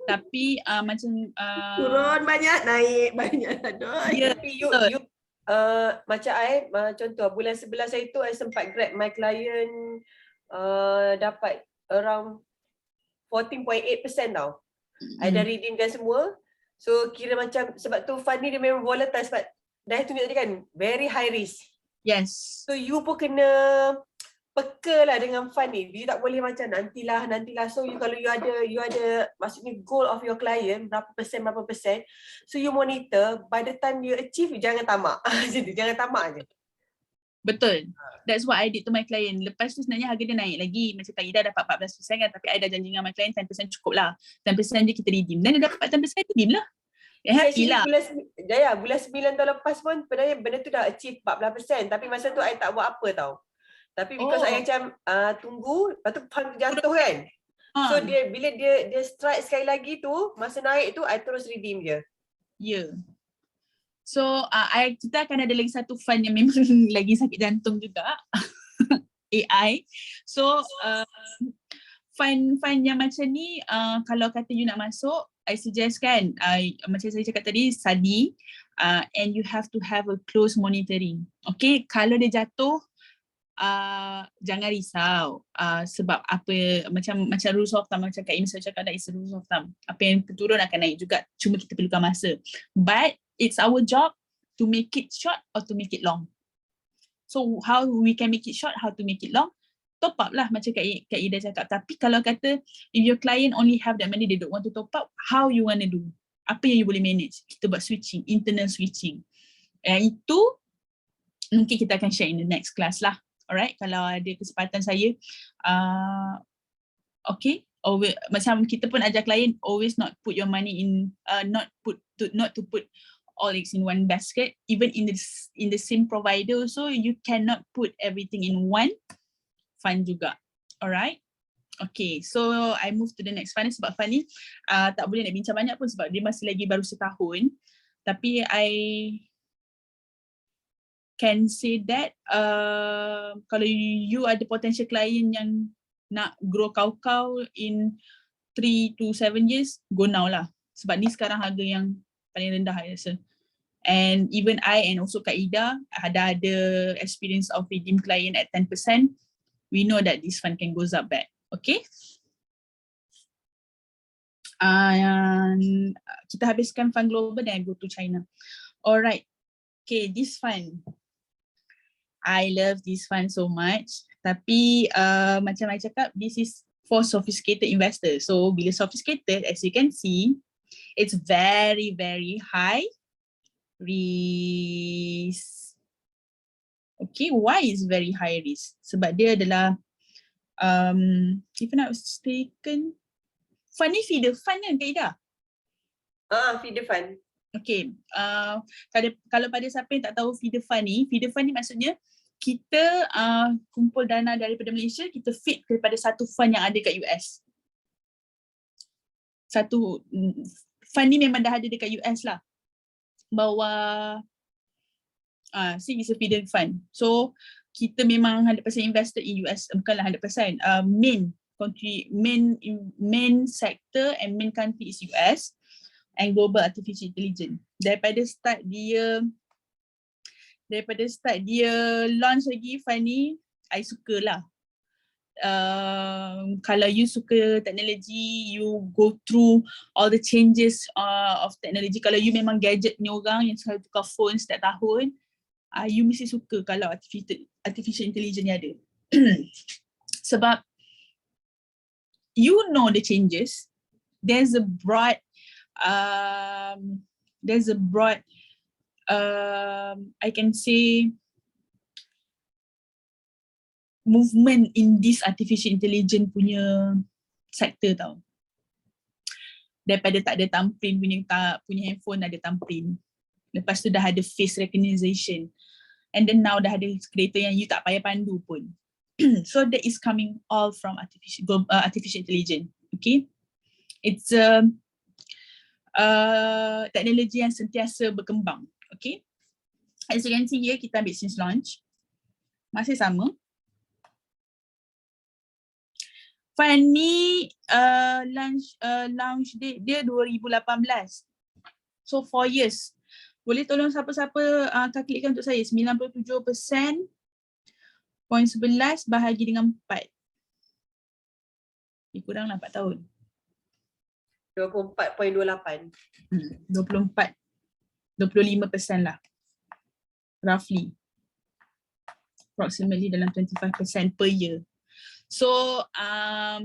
Tapi macam turun banyak, naik banyak. Aduh. Yeah, Tapi you macam contoh bulan 11 hari tu I sempat grab my client dapat around 14.8% tau. I dah redeemkan semua. So kira macam sebab tu fund ni dia memang volatile sebab dah tunjuk tadi kan very high risk. yes. So you pun kena peka lah dengan fund ni. You tak boleh macam nantilah. So you kalau you ada maksudnya goal of your client berapa persen. So you monitor, by the time you achieve, you jangan tamak. Jangan tamak je. Betul. That's what I did to my client. Lepas tu sebenarnya harga dia naik lagi. Macam Kak Ida dapat 14% kan. Tapi I dah janji dengan my client 10% cukup lah. 10% je kita redeem. Dan dia dapat 10% redeem lah. Happy lah. Bulan 9 tahun lepas pun sebenarnya benda tu dah achieve 14%. Tapi masa tu I tak buat apa tau. Tapi because I macam tunggu, lepas tu fund jatuh kan. So bila dia strike sekali lagi tu, masa naik tu I terus redeem je. Yeah. So kita akan ada lagi satu fund yang memang lagi sakit jantung juga. AI. So fund yang macam ni kalau kata you nak masuk, I suggest kan macam saya cakap tadi, study and you have to have a close monitoring. Okay, kalau dia jatuh jangan risau sebab apa macam rules of thumb macam Kak Imi cakap tadi, is rules of thumb. Apa yang turun akan naik juga, cuma kita perlukan masa. But it's our job to make it short or to make it long. So how we can make it short, how to make it long, top up lah macam Kak Ida cakap. Tapi kalau kata if your client only have that money, they don't want to top up, how you want to do? Apa yang you boleh manage? Kita buat switching, internal switching. Itu mungkin kita akan share in the next class lah. Alright, kalau ada kesempatan saya, okay. Always, macam kita pun ajar klien, always not put your money in, not to put all eggs in one basket. Even in the same provider, so you cannot put everything in one fund juga. Alright. Okay, so I move to the next fund. Sebab fund ni tak boleh nak bincang banyak pun sebab dia masih lagi baru setahun. Tapi I can say that kalau you ada potential client yang nak grow kau in 3 to 7 years, go now lah. Sebab ni sekarang harga yang paling rendah I rasa. And even I and also Kak Ida ada experience of redeem client at 10%. We know that this fund can goes up back. Okay. Kita habiskan fund global dan go to China. Alright. Okay, this fund. I love this fund so much. Tapi macam I cakap, this is for sophisticated investors. So bila sophisticated, as you can see, it's very, very high risk. Okay, why is very high risk? Sebab dia adalah, if I'm not mistaken, fund ni feeder fund kan Kak Ida? Feeder fund. Okay, kalau pada siapa yang tak tahu feeder fund ni maksudnya kita kumpul dana daripada Malaysia, kita feed kepada satu fund yang ada kat US. Satu fund ni memang dah ada dekat US lah. Bawah see, it's a feeder fund. So kita memang 100% invested in US, bukanlah 100%. Main sector and main country is US and global artificial intelligence. Daripada start dia launch lagi fund ni, I suka lah. Kalau you suka teknologi, you go through all the changes of technology. Kalau you memang gadget ni orang yang selalu tukar phone setiap tahun, you mesti suka kalau artificial intelligence ni ada. Sebab you know the changes. There's a broad I can say movement in this artificial intelligence punya sector tau. daripada tak ada thumbprint punya handphone ada thumbprint. Lepas tu dah ada face recognition. And then now dah ada kereta yang you tak payah pandu pun. So that is coming all from artificial intelligence. Okay. It's teknologi yang sentiasa berkembang. Okay. As you can see here, kita ambil since launch. Masih sama. Fund ni launch date dia 2018. So 4 years. Boleh tolong siapa-siapa calculatekan untuk saya 97%.11 bahagi dengan 4. Kuranglah 4 tahun. 24.28. 25% lah. Roughly. Approximately dalam 25% per year. So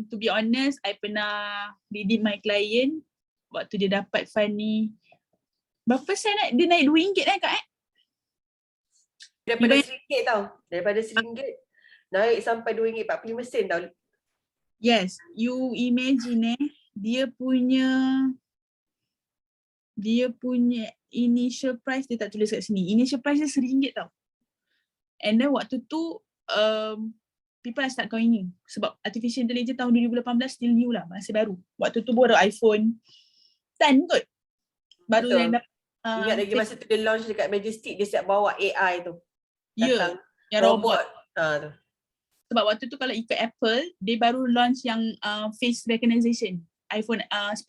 to be honest, I pernah didik my client waktu dia dapat fund ni. Berapa persen dia naik RM2 kan Kak? Daripada RM1 tau. Daripada RM1 naik sampai RM2.45 tau. Yes, you imagine dia punya initial price dia tak tulis kat sini. Initial price dia RM1 tau. And then waktu tu people are start going in. Sebab artificial intelligence tahun 2018 still new lah, masih baru. Waktu tu baru iPhone 10 kot. Baru Betul. yang dapat. Ingat lagi masa tu dia launch dekat Majestic, dia siap bawa AI tu. Ya, yang robot. Tu. Sebab waktu tu kalau ikut Apple, dia baru launch yang face recognition. iPhone 10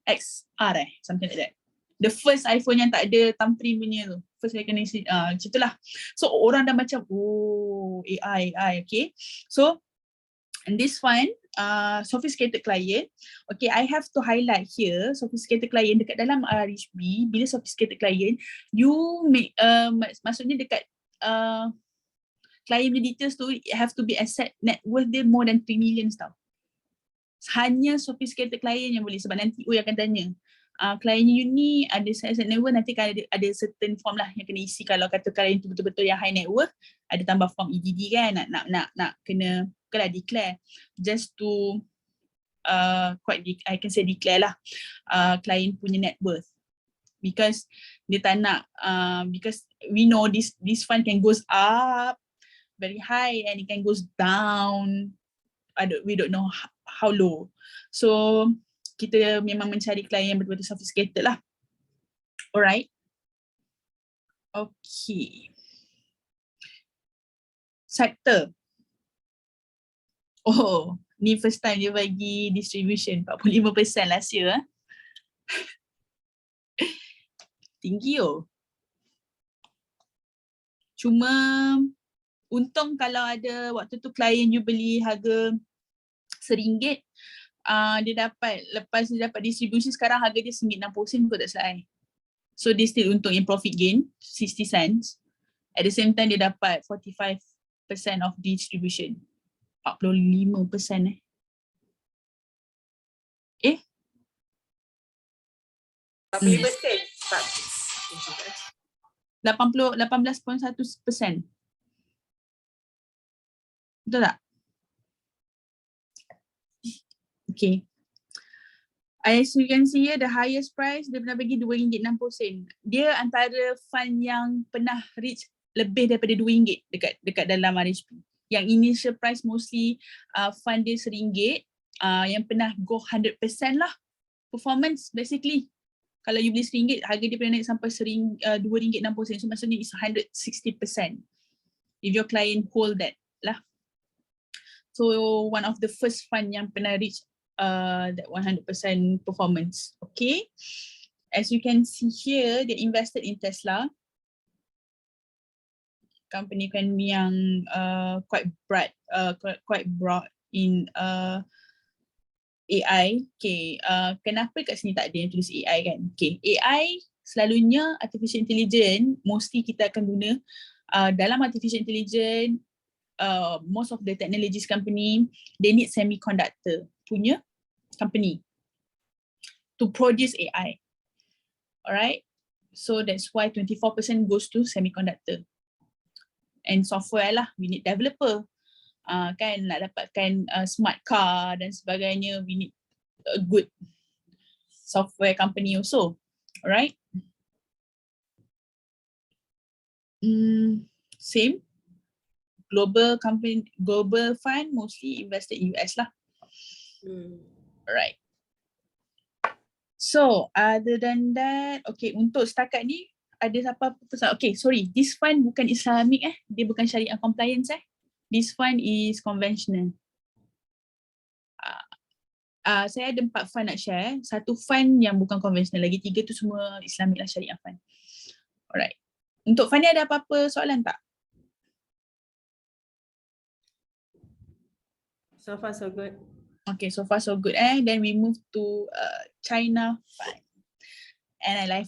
XR something like that. The first iPhone yang tak ada thumbprint punya tu. First recognition, macam itulah. So orang dah macam, oh AI, okay. So, and this one, sophisticated client. Okay, I have to highlight here, sophisticated client dekat dalam RHB, bila sophisticated client, you make, maksudnya dekat client punya details tu, it have to be asset net worth dia more than 3 million tau. Hanya sophisticated client yang boleh, sebab nanti yang akan tanya, klien you ni ada asset net worth, nanti kan ada certain form lah yang kena isi. Kalau kata klien tu betul-betul yang high net worth, ada tambah form EDD kan, nak kena bukanlah declare, just to I can say declare lah klien punya net worth, because dia tak nak because we know this fund can goes up very high and it can goes down, we don't know how low. So kita memang mencari klien yang betul-betul sophisticated lah. Alright. Okay. Sector. Oh, ni first time dia bagi distribution 45% last year. Tinggi oh. Cuma untung kalau ada waktu tu klien you beli harga RM1, dia dapat, lepas dia dapat distribusi sekarang harga dia RM1.60 kot tak salah. So dia still untung in profit gain 60 cents. At the same time dia dapat 45% of distribution. 45% 18.1%. Betul tak? Okay. As you can see here, the highest price dia pernah bagi RM2.60. Dia antara fund yang pernah reach lebih daripada RM2 dekat dalam RHB. Yang initial price mostly fund dia RM1, yang pernah go 100% lah performance basically. Kalau you beli RM1, harga dia pernah naik sampai RM2.60. So maksudnya it's 160%. If your client hold that lah. So one of the first fund yang pernah reach that 100% performance. Okay. As you can see here, they invested in Tesla. Company kan yang quite broad in AI. Okay, kenapa kat sini tak ada yang tulis AI kan? Okay, AI selalunya artificial intelligence mostly kita akan guna dalam artificial intelligence. Most of the technologies company, they need semiconductor punya company to produce AI. Alright, so that's why 24% goes to semiconductor and software lah. We need developer. Kan nak dapatkan smart car dan sebagainya, we need a good software company also. Alright. Same. Global company, global fund mostly invested in US lah. Alright. So other than that, okay, untuk setakat ni ada apa pesan? Okay, sorry, this fund bukan Islamic dia bukan Syariah compliance This fund is conventional. Saya ada 4 fund nak share. 1 fund yang bukan conventional, lagi 3 tu semua Islamic lah, Syariah fund. Alright. Untuk fund ni ada apa-apa soalan tak? So far so good. Okay, so far so good. Then we move to China fund. And I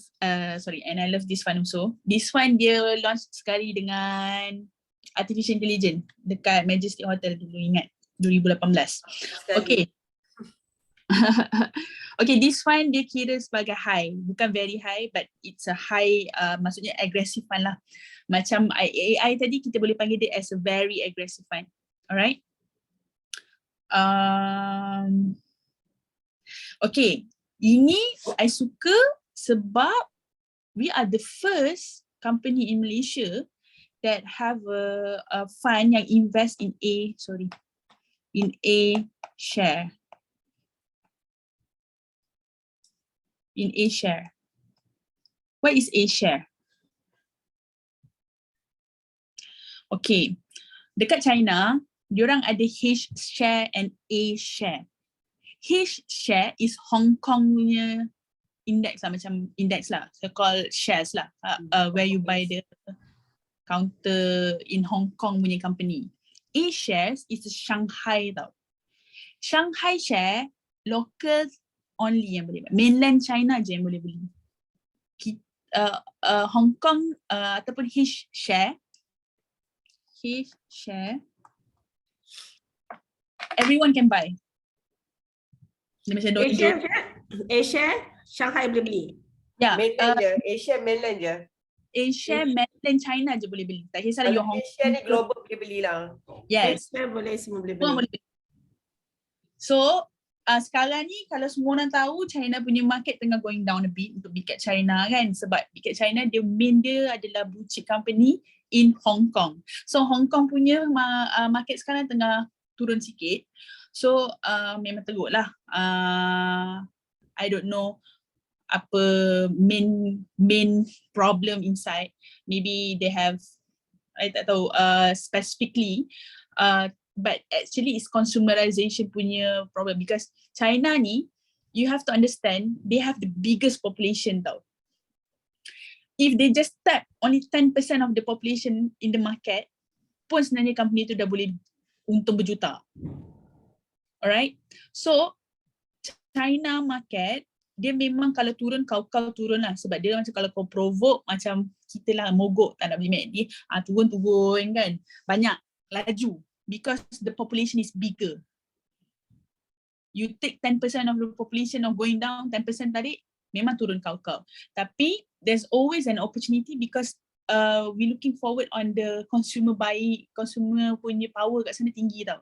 love this fund also. This fund dia launch sekali dengan artificial intelligence dekat Majestic Hotel dulu, ingat 2018. Okay. Okay, this fund dia kira sebagai high, bukan very high, but it's a high, maksudnya aggressive fund lah. Macam AI tadi kita boleh panggil dia as a very aggressive fund. Alright. Okay, ini I suka sebab we are the first company in Malaysia that have a fund yang invest in A share. In A share. What is A share? Okay, dekat China, diorang ada H share and A share. H share is Hong Kong punya index lah, macam index lah, so called shares lah, where you buy the counter in Hong Kong punya company. A shares is Shanghai tau. Shanghai share local only yang boleh, mainland China je yang boleh beli. Hong Kong ataupun H share, everyone can buy. Asia, Shanghai boleh beli. Ya, Mainland je, Asia mainland je. Asia mainland China je boleh beli. Tak kisahlah you Hong Asia ni global boleh beli lah. Yes. Asia boleh, semua boleh Semua boleh beli. beli. So sekarang ni kalau semua orang tahu China punya market tengah going down a bit untuk big cap China kan, sebab big cap China dia main dia adalah blue chip company in Hong Kong. So Hong Kong punya market sekarang tengah turun sikit. So memang teruk lah. I don't know apa main problem inside. Maybe they have, I tak tahu specifically, but actually it's consumerization punya problem, because China ni, you have to understand, they have the biggest population tau. If they just tap only 10% of the population in the market, pun sebenarnya company tu dah boleh untung berjuta. Alright, so China market, dia memang kalau turun kau turun lah, sebab dia macam kalau kau provoke macam kita lah mogok tak nak beli MACD, turun kan, banyak laju, because the population is bigger. You take 10% of the population of going down, 10% tadi memang turun kau. Tapi there's always an opportunity, because we looking forward on the consumer buying, consumer punya power kat sana tinggi tau.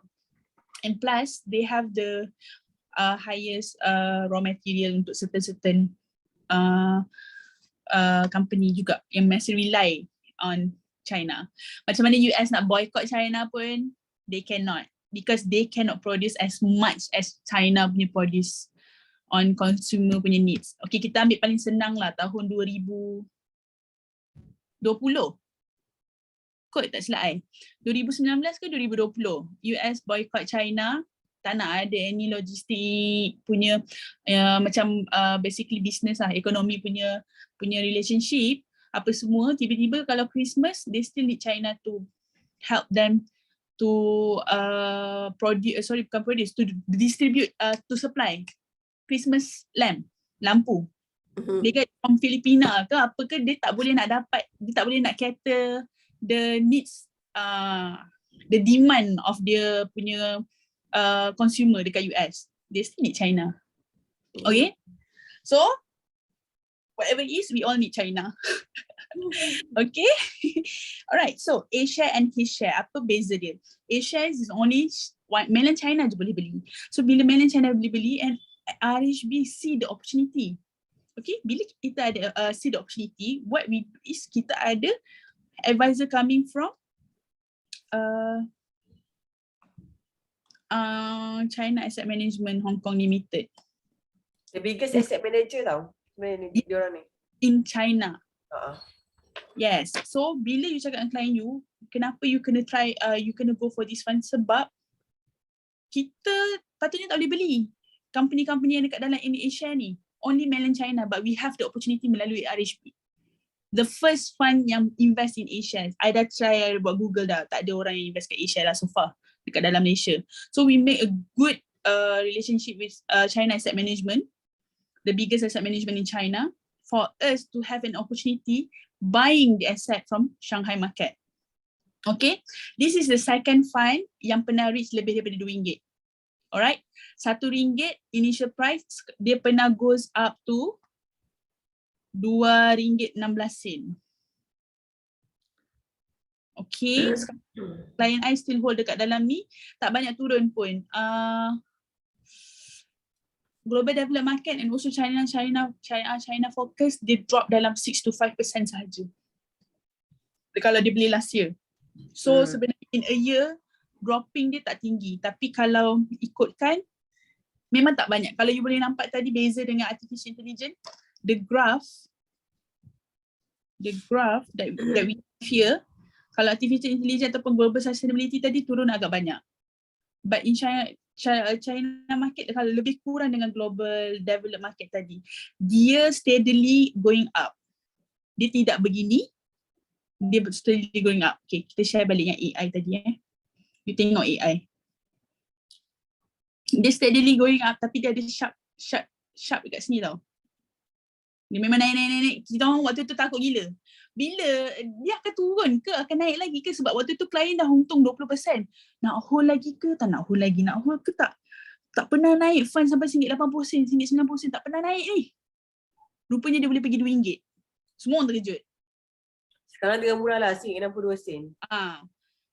And plus they have the highest raw material untuk certain company juga yang masih rely on China. Macam mana US nak boycott China pun, they cannot, because they cannot produce as much as China punya produce on consumer punya needs. Okay, kita ambil paling senang lah, tahun 2020 kot tak silap 2019 ke 2020, US boycott China, tak nak ada any logistik punya macam basically business lah, ekonomi punya relationship apa semua. Tiba-tiba kalau Christmas, they still need China to help them to to distribute, to supply Christmas lampu. Dia kan from Filipina ke apa ke, dia tak boleh nak dapat, dia tak boleh nak cater the needs, the demand of dia punya consumer dekat US. They still need China. Okay, so whatever it is, we all need China. Okay. Alright, so A share and his share, apa beza dia? A shares is only mainland China je boleh beli. So bila mainland China boleh beli, and RHB see the opportunity. Okay, bila kita ada see the opportunity, what we do is kita ada advisor coming from China Asset Management Hong Kong Limited. The biggest asset manager tau. Sebenarnya ni, diorang ni. In China. Uh-huh. Yes. So bila you cakap dengan client you, kenapa you kena try, you kena go for this fund, sebab kita patutnya tak boleh beli company-company yang dekat dalam Asia ni. Only mainland China, but we have the opportunity melalui RHB. The first fund yang invest in Asia. I dah try buat Google dah, tak ada orang yang invest kat Asia lah so far, dekat dalam Malaysia. So we make a good relationship with China Asset Management, the biggest asset management in China, for us to have an opportunity buying the asset from Shanghai market. Okay, this is the second fund yang pernah reach lebih daripada RM2. Alright, RM1 initial price, dia pernah goes up to RM2.16. Okay, client I still hold dekat dalam ni, tak banyak turun pun. Global developed market and also China focus, they drop dalam 6 to 5% sahaja. Kalau dia beli last year. So sebenarnya in a year, dropping dia tak tinggi. Tapi kalau ikutkan, memang tak banyak. Kalau you boleh nampak tadi beza dengan artificial intelligence, the graph that we have here, kalau artificial intelligence ataupun global sustainability tadi turun agak banyak. But in China market, kalau lebih kurang dengan global developed market tadi, dia steadily going up. Dia tidak begini, dia steadily going up. Okay, kita share balik yang AI tadi You tengok AI. Dia steadily going up, tapi dia ada sharp dekat sini tau. Dia memang naik. Kita orang waktu tu takut gila. Bila dia akan turun ke, akan naik lagi ke, sebab waktu tu klien dah untung 20%. Nak hold lagi ke, tak nak hold lagi, nak hold ke tak? Tak pernah naik fund sampai RM80, RM90, tak pernah naik ni. Rupanya dia boleh pergi RM2. Semua orang terkejut. Sekarang tengah murah lah, RM62.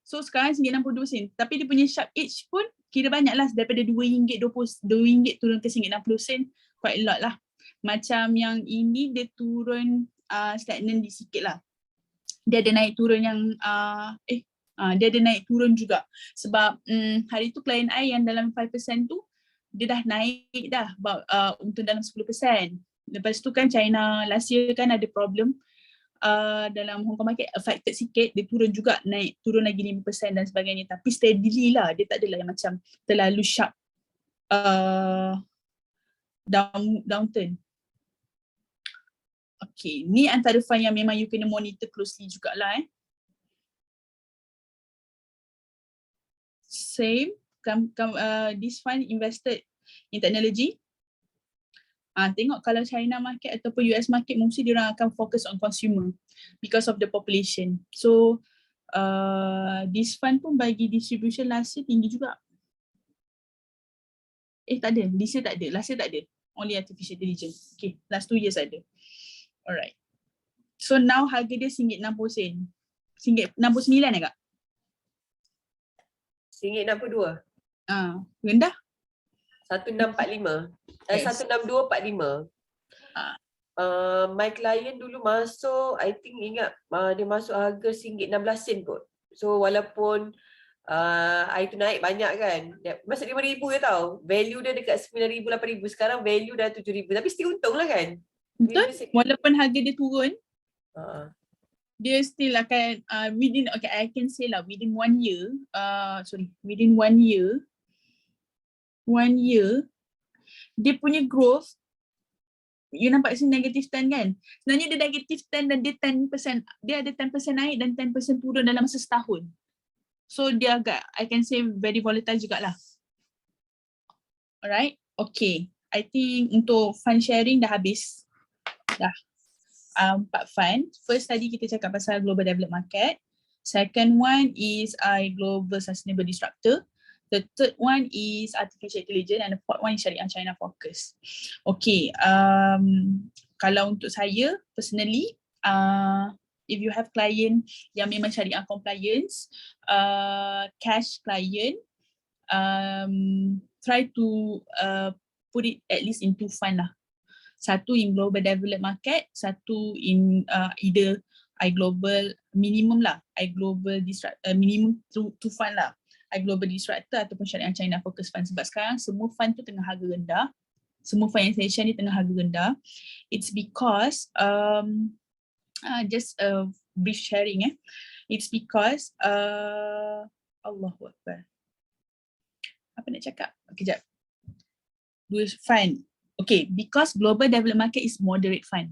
So sekarang RM62. Tapi dia punya sharp edge pun kira banyak lah, daripada RM2.20 turun ke RM60. Quite a lot lah. Macam yang ini dia turun stagnan di sikit lah. Dia ada naik turun yang dia ada naik turun juga. Sebab hari tu klien I yang dalam 5% tu, dia dah naik dah untuk dalam 10%. Lepas tu kan China last year kan ada problem dalam Hong Kong market, affected sikit, dia turun juga, naik turun lagi 5% dan sebagainya. Tapi steadily lah, dia tak adalah yang macam terlalu sharp downturn. Okay, ni antara fund yang memang you kena monitor closely jugalah Same, this fund invested in technology. Tengok kalau China market ataupun US market, mesti diorang akan fokus on consumer because of the population. So this fund pun bagi distribution last year tinggi juga. Tak ada, this year tak ada, last year tak ada. Only artificial intelligence. Okay, last 2 years ada. Alright. So now harga dia RM1.60. RM1.69 agak? RM1.62. Rendah? 1645. Yes. 16245. My client dulu masuk, I think ingat dia masuk harga RM16 kot. So walaupun hari tu naik banyak kan, masuk RM5,000 je tau. Value dia dekat RM9,000, RM8,000. Sekarang value dah RM7,000. Tapi still untung lah kan. Betul. Walaupun harga dia turun, dia still akan within, okay, I can say lah within 1 year, within 1 year, dia punya growth, you nampak sini negative 10 kan? Sebenarnya dia negative 10 dan dia 10%, dia ada 10% naik dan 10% turun dalam masa setahun. So dia agak, I can say very volatile jugalah. Alright, okay. I think untuk fund sharing dah habis. Dah 4 fund. First tadi kita cakap pasal global developed market. Second one is global sustainable disruptor. The third one is artificial intelligence and the fourth one is Syariah China focus. Okay, kalau untuk saya personally, if you have client yang memang Syariah compliance, cash client, try to put it at least in 2 fund lah. Satu in global developed market, satu in either iGlobal minimum lah, iGlobal minimum 2 fund lah, iGlobal Disruptor ataupun Syariah China Focus Fund. Sebab sekarang semua fund tu tengah harga rendah, semua fund yang ni tengah harga rendah. It's because just a brief sharing it's because Allahu Akbar. Apa nak cakap? Kejap. 2 fund. Okay, because global development market is moderate fund.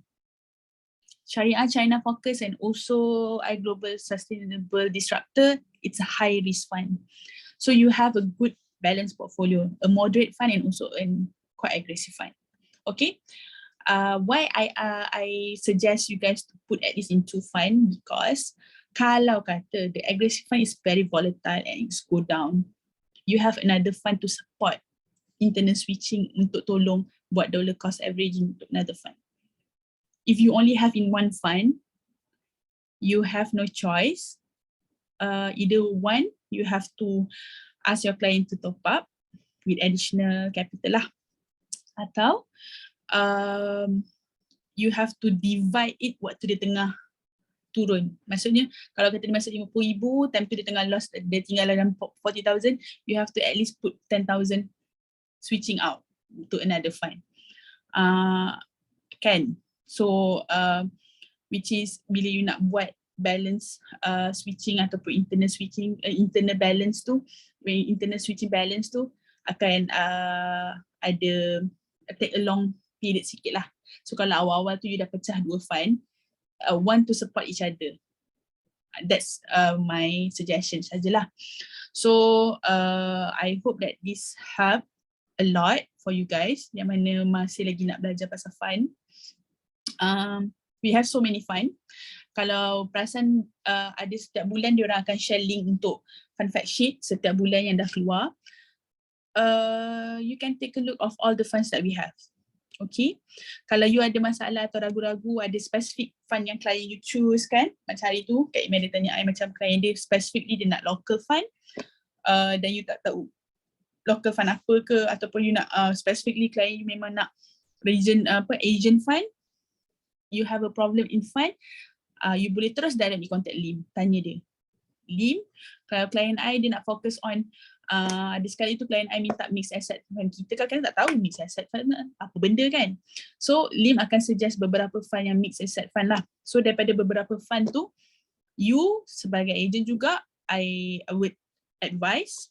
Syariah China Focus and also iGlobal Sustainable Disruptor, it's a high risk fund. So you have a good balanced portfolio, a moderate fund and also a quite aggressive fund. Okay. Why I suggest you guys to put at least in 2 fund, because kalau kata the aggressive fund is very volatile and it's go down, you have another fund to support internal switching untuk tolong buat dollar cost averaging untuk another fund. If you only have in one fund, you have no choice. Either one, you have to ask your client to top up with additional capital lah, atau you have to divide it waktu dia tengah turun. Maksudnya kalau kata dia masuk 50,000, time tu dia tengah loss, dia tinggal dalam 40,000, you have to at least put 10,000 switching out to another fund. Kan? So which is bila you nak buat balance switching ataupun internal switching, internal balance tu, when internal switching balance tu akan ada take a long period sikit lah. So kalau awal-awal tu you dah pecah 2 fund, want to support each other. That's my suggestion sajalah. So I hope that this help a lot for you guys yang mana masih lagi nak belajar pasal fund. We have so many fund. Kalau perasan ada setiap bulan diorang akan share link untuk fund fact sheet setiap bulan yang dah keluar. You can take a look of all the funds that we have. Okay, kalau you ada masalah atau ragu-ragu, ada specific fund yang klien you choose kan, macam hari tu Kak Iman dia tanya I macam klien dia specifically dia nak local fund, dan you tak tahu local fund apa ke, ataupun you nak specifically klien you memang nak region Asian fund, you have a problem in fund, you boleh terus directly contact Lim, tanya dia. Lim, kalau klien I dia nak fokus on ada sekali tu klien I minta mixed asset fund, kita kadang-kadang tak tahu mixed asset fund apa benda kan. So Lim akan suggest beberapa fund yang mixed asset fund lah. So daripada beberapa fund tu, you sebagai agent juga, I would advise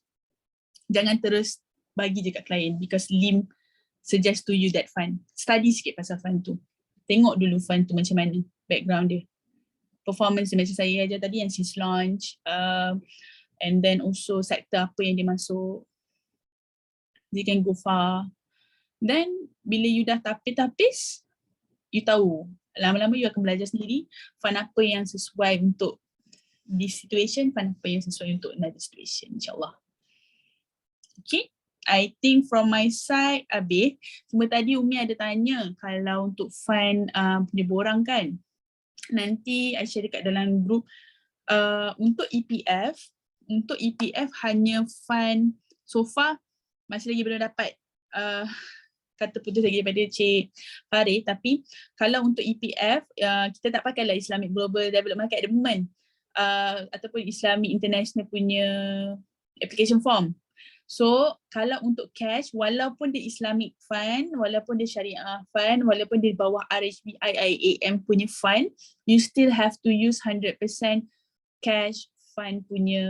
jangan terus bagi je kat klien because Lim suggest to you that fund. Study sikit pasal fund tu. Tengok dulu fund tu macam mana background dia. Performance macam saya aja tadi yang since launch, and then also sektor apa yang dia masuk. They can go far. Then bila you dah tapis, you tahu. Lama-lama you akan belajar sendiri fund apa yang sesuai untuk this situation, fund apa yang sesuai untuk another situation, insyaAllah. Okay, I think from my side habis. Cuma tadi Umi ada tanya kalau untuk fund punya borang kan, nanti I share dekat dalam group. Untuk EPF hanya fund so far masih lagi belum dapat kata putus lagi daripada Cik Farid, tapi kalau untuk EPF kita tak pakailah Islamic Global Development Market at the moment, ataupun Islamic International punya application form. So kalau untuk cash, walaupun dia Islamic fund, walaupun dia Syariah fund, walaupun dia bawah RHB IIAM punya fund, you still have to use 100% cash fund punya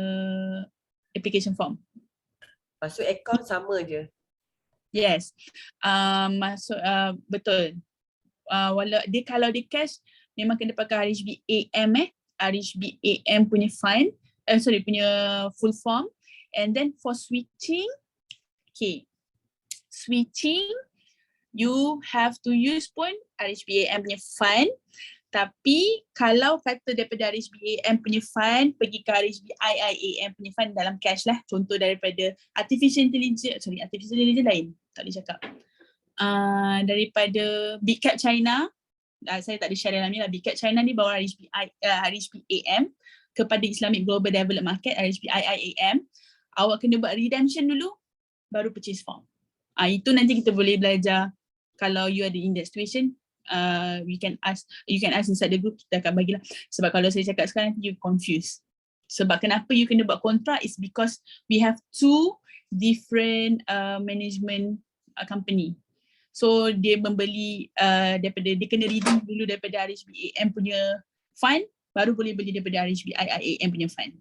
application form. Masuk account sama je. Yes. Masuk betul. Dia kalau dia cash memang kena pakai RHB AM RHB AM punya fund, punya full form. And then for switching, okay. Switching you have to use pun RHB AM punya fund. Tapi kalau kata daripada RHB AM punya fund pergi ke RHB IIAM punya fund dalam cash lah, contoh daripada artificial intelligence lain, tak boleh cakap. Daripada Big Cap China, saya tak ada share dalam ni lah, Big Cap China ni bawa RHB AM kepada Islamic Global Development Market, RHB IIAM, awak kena buat redemption dulu, baru purchase form. Itu nanti kita boleh belajar. Kalau you ada in that situation, you can ask inside the group, kita akan bagilah. Sebab kalau saya cakap sekarang, you confused. Sebab kenapa you kena buat kontrak is because we have two different management company. So dia membeli dia kena redeem dulu daripada RHB AM punya fund, baru boleh beli daripada RHB IIAM punya fund.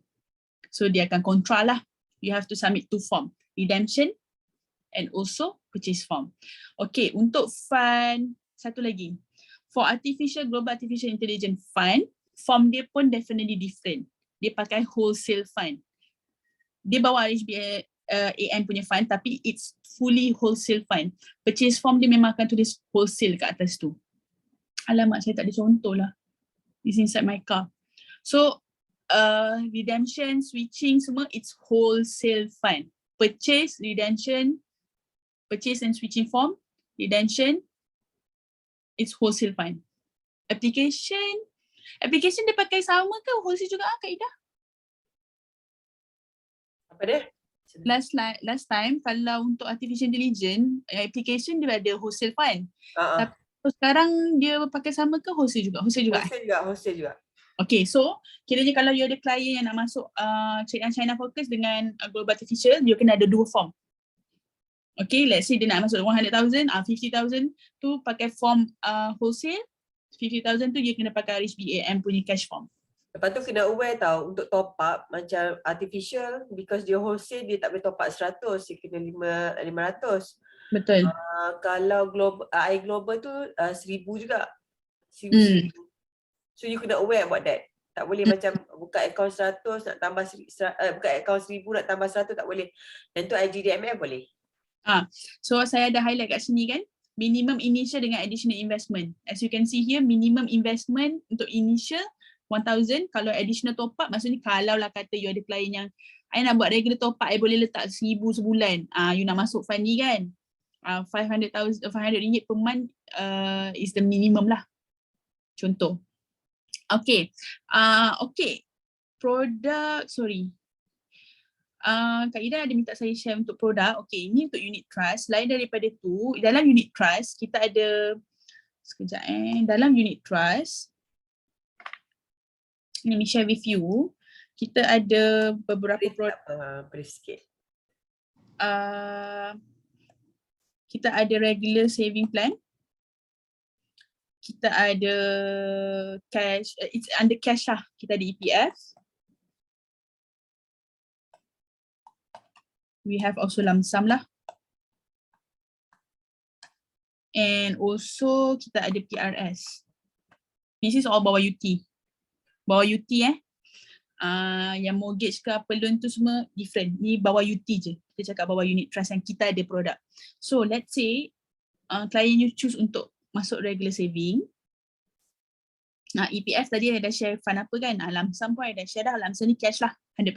So dia akan kontra lah. You have to submit 2 form, redemption and also purchase form. Okay, untuk fund satu lagi. For global artificial intelligence fund, form dia pun definitely different. Dia pakai wholesale fund. Dia bawa RHB AM punya fund tapi it's fully wholesale fund. Purchase form dia memang akan tulis wholesale kat atas tu. Alamak, saya tak ada contoh lah. It's inside my car. So redemption, switching semua it's wholesale fund. Purchase and switching form, redemption, it's wholesale fund. Application dia pakai sama ke wholesale juga Kak Ida? Apa dia? Last time kalau untuk artificial intelligence application dia ada wholesale fund. Tapi sekarang dia pakai sama ke wholesale juga? Wholesale juga. Okay, so kiranya kalau you ada klien yang nak masuk China Focus dengan Global Artificial, you kena ada 2 form. Okay, let's say dia nak masuk 100,000, 50,000 tu pakai form wholesale, 50,000 tu dia kena pakai RHB AM punya cash form. Lepas tu kena aware tau untuk top up macam artificial, because dia wholesale dia tak boleh top up 100, dia kena 500. Betul. Kalau global tu 1,000 juga. 1,000. So you kena aware about that. Tak boleh macam buka akaun 100 nak tambah buka akaun 1,000 nak tambah 100 tak boleh. Dan tu IGDMF boleh. So saya ada highlight kat sini kan, minimum initial dengan additional investment. As you can see here, minimum investment untuk initial 1,000, kalau additional top up maksudnya kalau lah kata you ada klien yang I nak buat regular top up, I boleh letak 1,000 sebulan. You nak masuk fund ni kan, 500 ringgit per month is the minimum lah. Contoh. Okay. Produk, sorry. Kak Ida ada minta saya share untuk produk. Okay, ini untuk unit trust. Lain daripada tu, dalam unit trust kita ada, sekejap dalam unit trust, let me share with you. Kita ada beberapa produk. Brief sikit. Kita ada regular saving plan. Kita ada cash, it's under cash lah. Kita ada EPF. We have also lump sum lah. And also kita ada PRS. This is all bawah UT. Bawah UT yang mortgage ke apa loan tu semua different. Ni bawah UT je. Kita cakap bawah unit trust yang kita ada produk. So let's say client you choose untuk masuk regular saving. EPF tadi ada share fund apa kan? Lump sum pun ada share dah. Lump sum ni cash lah. 100%.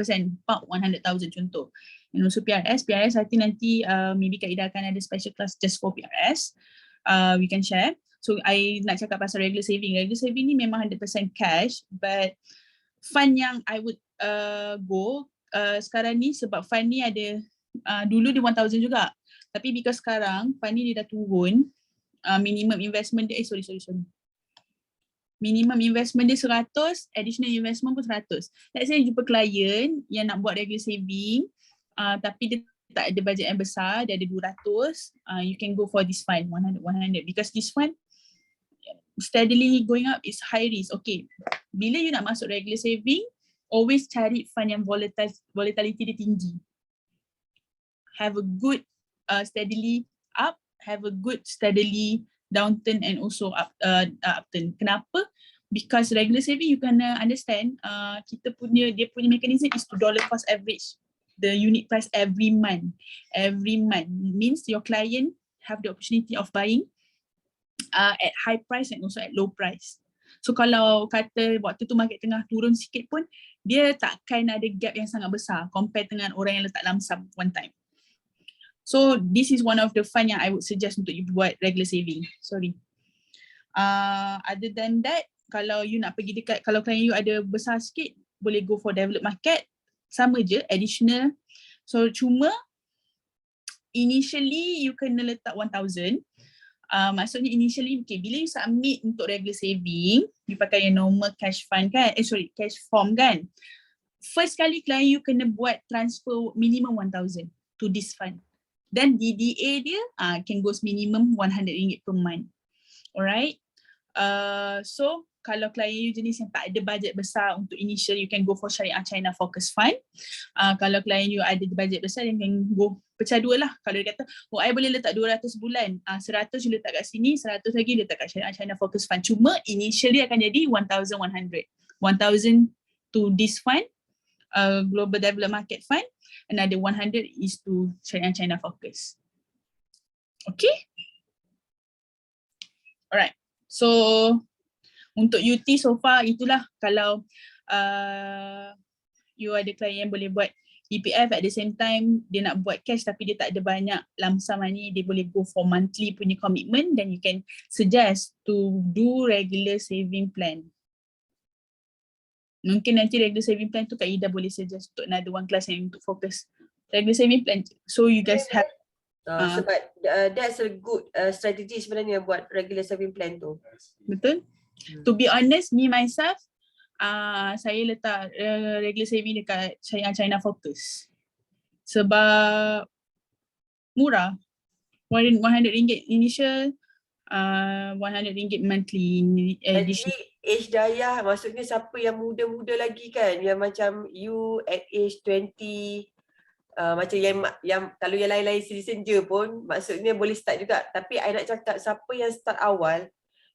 About 100,000 contoh. And also PRS I think nanti maybe Kak Ida akan ada special class just for PRS. We can share. So I nak cakap pasal regular saving. Regular saving ni memang 100% cash, but fund yang I would go sekarang ni sebab fund ni ada dulu dia 1,000 juga. Tapi because sekarang fund ni dia dah turun, minimum investment dia minimum investment dia 100, additional investment pun 100. Let's say jumpa klien yang nak buat regular saving tapi dia tak ada budget yang besar, dia ada 200, you can go for this fund 100 because this fund steadily going up is high risk. Okay, bila you nak masuk regular saving, always cari fund yang volatility dia tinggi. Have a good steadily up, have a good steadily downturn and also upturn. Kenapa? Because regular saving you kena understand dia punya mechanism is to dollar cost average the unit price every month. Every month means your client have the opportunity of buying at high price and also at low price. So kalau kata waktu tu market tengah turun sikit pun, dia takkan ada gap yang sangat besar compare dengan orang yang letak lump sum one time. So this is one of the fund yang I would suggest untuk you buat regular saving. Sorry. Other than that, kalau you nak pergi dekat, kalau klien you ada besar sikit, boleh go for developed market. Sama je, additional. So cuma initially you kena letak 1,000. Maksudnya initially, okay, bila you submit untuk regular saving, you pakai yang normal cash fund kan, cash form kan. First kali client you kena buat transfer minimum 1,000 to this fund. Then DDA dia can goes minimum RM100 per month. Alright. So kalau klien you jenis yang tak ada budget besar untuk initial, you can go for Syariah China Focus Fund. Kalau klien you ada budget besar, you can go pecah dua lah. Kalau dia kata, I boleh letak 200 bulan, 100 you letak kat sini, 100 lagi letak kat Syariah China Focus Fund. Cuma initially akan jadi 1,100. 1,000 to this fund, Global Development Market Fund, another 100 is to Syariah China Focus. Okay? Alright. So untuk UT so far itulah, kalau you ada klien yang boleh buat EPF at the same time dia nak buat cash tapi dia tak ada banyak lump sum money, dia boleh go for monthly punya commitment, then you can suggest to do regular saving plan. Mungkin nanti regular saving plan tu Kak Ida boleh suggest untuk another one class yang untuk fokus regular saving plan. So you guys have sebab that's a good strategy sebenarnya buat regular saving plan tu. Betul. To be honest, me myself, saya letak regular saving dekat China Focus. Sebab murah. RM100 initial, RM100 monthly. Actually, age dayah maksudnya siapa yang muda-muda lagi kan, yang macam you at age 20, macam yang kalau yang lain-lain citizen je pun maksudnya boleh start juga. Tapi I nak cakap siapa yang start awal,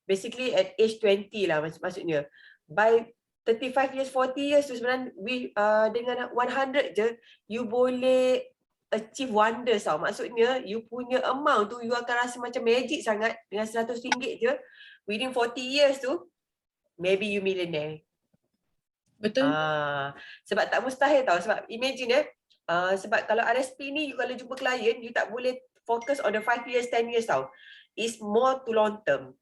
basically at age 20 lah maksudnya. By 35 years, 40 years tu sebenarnya dengan 100 je, you boleh achieve wonders tau. Maksudnya you punya amount tu, you akan rasa macam magic sangat. Dengan RM100 je, within 40 years tu, maybe you millionaire. Betul. Sebab tak mustahil tau. Sebab imagine sebab kalau RSP ni, you kalau jumpa klien, you tak boleh focus on the 5 years, 10 years tau. It's more to long term.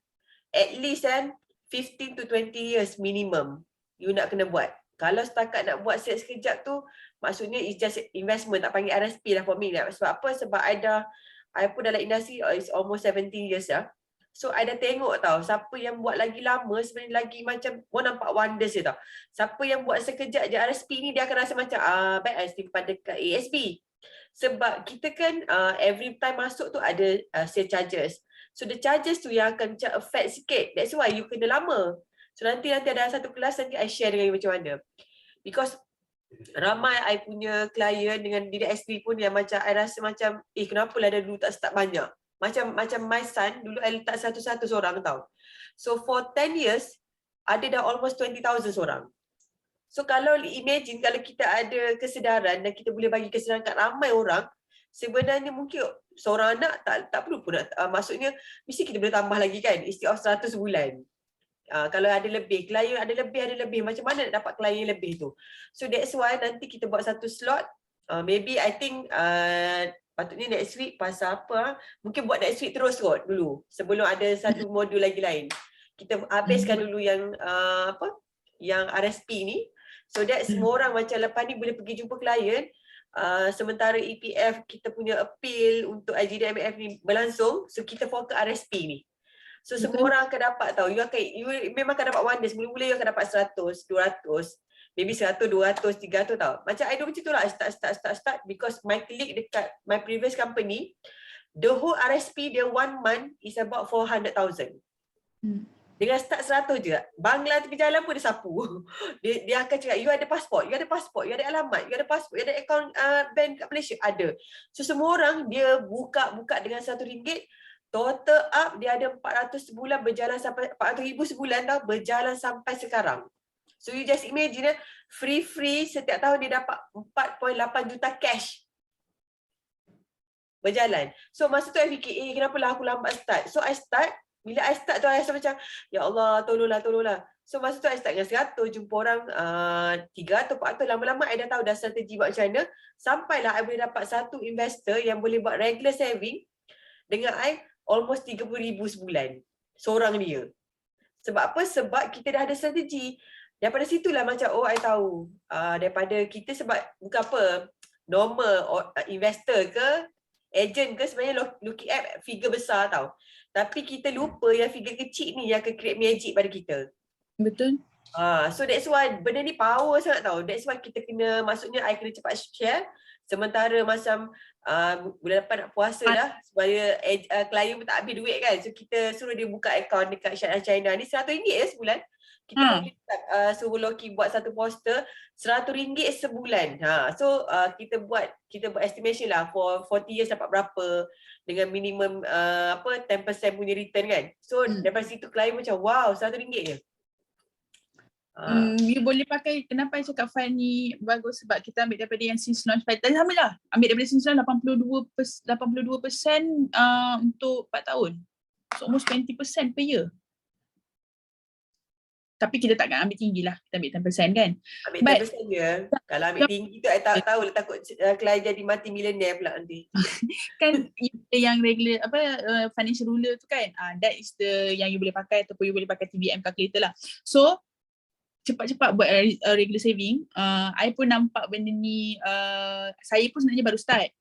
At least 15 to 20 years minimum you nak kena buat. Kalau setakat nak buat set sekejap tu, maksudnya it's just investment, tak panggil RSP lah for me. Sebab apa? Sebab I pun dalam industri is almost 17 years lah. So I dah tengok tau, siapa yang buat lagi lama sebenarnya lagi macam, nampak wonders je tau. Siapa yang buat sekejap je RSP ni, dia akan rasa macam, baik I simpan dekat ASB. Sebab kita kan every time masuk tu ada sale charges. So the charges tu yang akan macam affect sikit. That's why you kena lama. So nanti ada satu kelas nanti I share dengan you macam mana. Because ramai I punya klien dengan diri SB pun yang macam I rasa macam, kenapa lah dulu tak start banyak. Macam my son, dulu I letak 100 orang tau. So for 10 years, ada dah almost 20,000 orang. So kalau imagine kalau kita ada kesedaran dan kita boleh bagi kesedaran kat ramai orang, sebenarnya mungkin seorang anak tak perlu pun nak, maksudnya mesti kita boleh tambah lagi kan, instead of 100 bulan. Kalau ada lebih, klien ada lebih, macam mana nak dapat klien lebih tu. So that's why nanti kita buat satu slot, maybe I think patutnya next week pasal apa, mungkin buat next week terus kot dulu, sebelum ada satu modul lagi lain. Kita habiskan dulu yang yang RSP ni, so that semua orang macam lepas ni boleh pergi jumpa klien. Sementara EPF kita punya appeal untuk IGDMF ni berlangsung, so kita fokus RSP ni. So semua orang akan dapat tahu, you memang akan dapat wonders. Mula-mula you akan dapat 100, 200, maybe 100, 200, 300 tau. Macam I macam tu lah, start because my colleague dekat my previous company, the whole RSP dia 1 month is about 400,000. Dengan start 100 je, Bangla tepi jalan pun dia sapu. Dia akan cakap, you ada pasport, you ada alamat, you ada pasport, you ada akaun bank kat Malaysia, ada. So semua orang dia buka dengan RM100, total up dia ada 400 sebulan berjalan sampai 400,000 sebulan tau, berjalan sampai sekarang. So you just imagine free setiap tahun dia dapat 4.8 juta cash berjalan. So masa tu I fikir, kenapa lah aku lambat start. So I start. Bila I start tu, I rasa macam, ya Allah, tolonglah. So masa tu I start dengan 100, jumpa orang 300, 400, lama-lama I dah tahu dah strategi buat macam mana. Sampailah I boleh dapat satu investor yang boleh buat regular saving dengan I almost 30,000 sebulan. Seorang dia. Sebab apa? Sebab kita dah ada strategi. Daripada situlah macam, I tahu. Daripada kita sebab bukan apa, normal investor ke, agent ke sebenarnya looking at figure besar tau. Tapi kita lupa yang figure kecil ni yang akan create magic pada kita. Betul. So that's why benda ni power sangat tau. That's why kita kena, maksudnya I kena cepat share. Sementara macam bulan depan nak puasa dah, supaya klien pun tak habis duit kan. So kita suruh dia buka account dekat Syariah China ni RM100 je sebulan. Kita boleh suruh Loki buat satu poster RM100 sebulan. So kita buat estimation lah for 40 years dapat berapa dengan minimum 10% punya return kan. So daripada situ klien macam wow, RM100 je. You boleh pakai, kenapa saya cakap fund ni bagus, sebab kita ambil daripada yang since launch pattern sama lah. Ambil daripada since launch 82% untuk 4 tahun. So almost 20% per year. Tapi kita takkan ambil tinggi lah, kita ambil 10% kan. Ambil 10% je. Kalau ambil tinggi tu I tak tahu lah, takut klien jadi mati millionaire pula nanti. Kan yang regular financial ruler tu kan, that is the yang you boleh pakai, ataupun you boleh pakai TBM calculator lah. So cepat-cepat buat regular saving. I pun nampak benda ni, saya pun sebenarnya baru start.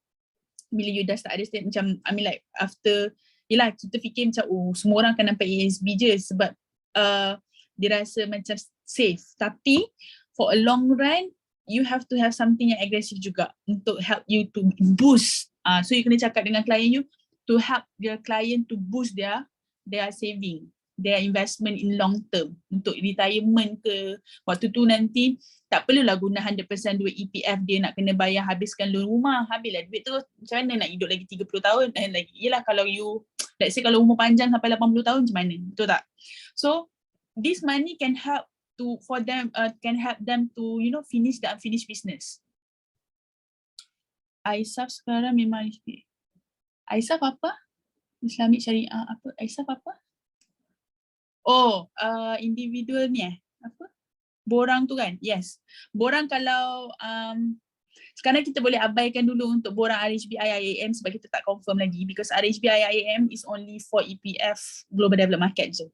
Bila you dah start ada start macam, I mean like after, yelah kita fikir macam semua orang akan nampak ESB je sebab dia rasa macam safe. Tapi for a long run, you have to have something yang agresif juga untuk help you to boost. So you kena cakap dengan klien you to help the client to boost their saving, their investment in long term, untuk retirement ke. Waktu tu nanti tak perlulah guna 100% duit EPF dia nak kena bayar habiskan loan rumah. Habislah duit tu, macam mana nak hidup lagi 30 tahun lagi. Yelah kalau you, let's say kalau umur panjang sampai 80 tahun macam mana, betul tak? So this money can help to for them, can help them to finish the unfinished business. ISAF sekarang memang ISAF apa? Islamic Syariah apa? ISAF apa? Individual ni apa? Borang tu kan? Yes. Borang kalau sekarang kita boleh abaikan dulu untuk borang RHB IIAM sebab kita tak confirm lagi, because RHB IIAM is only for EPF Global Development Market je.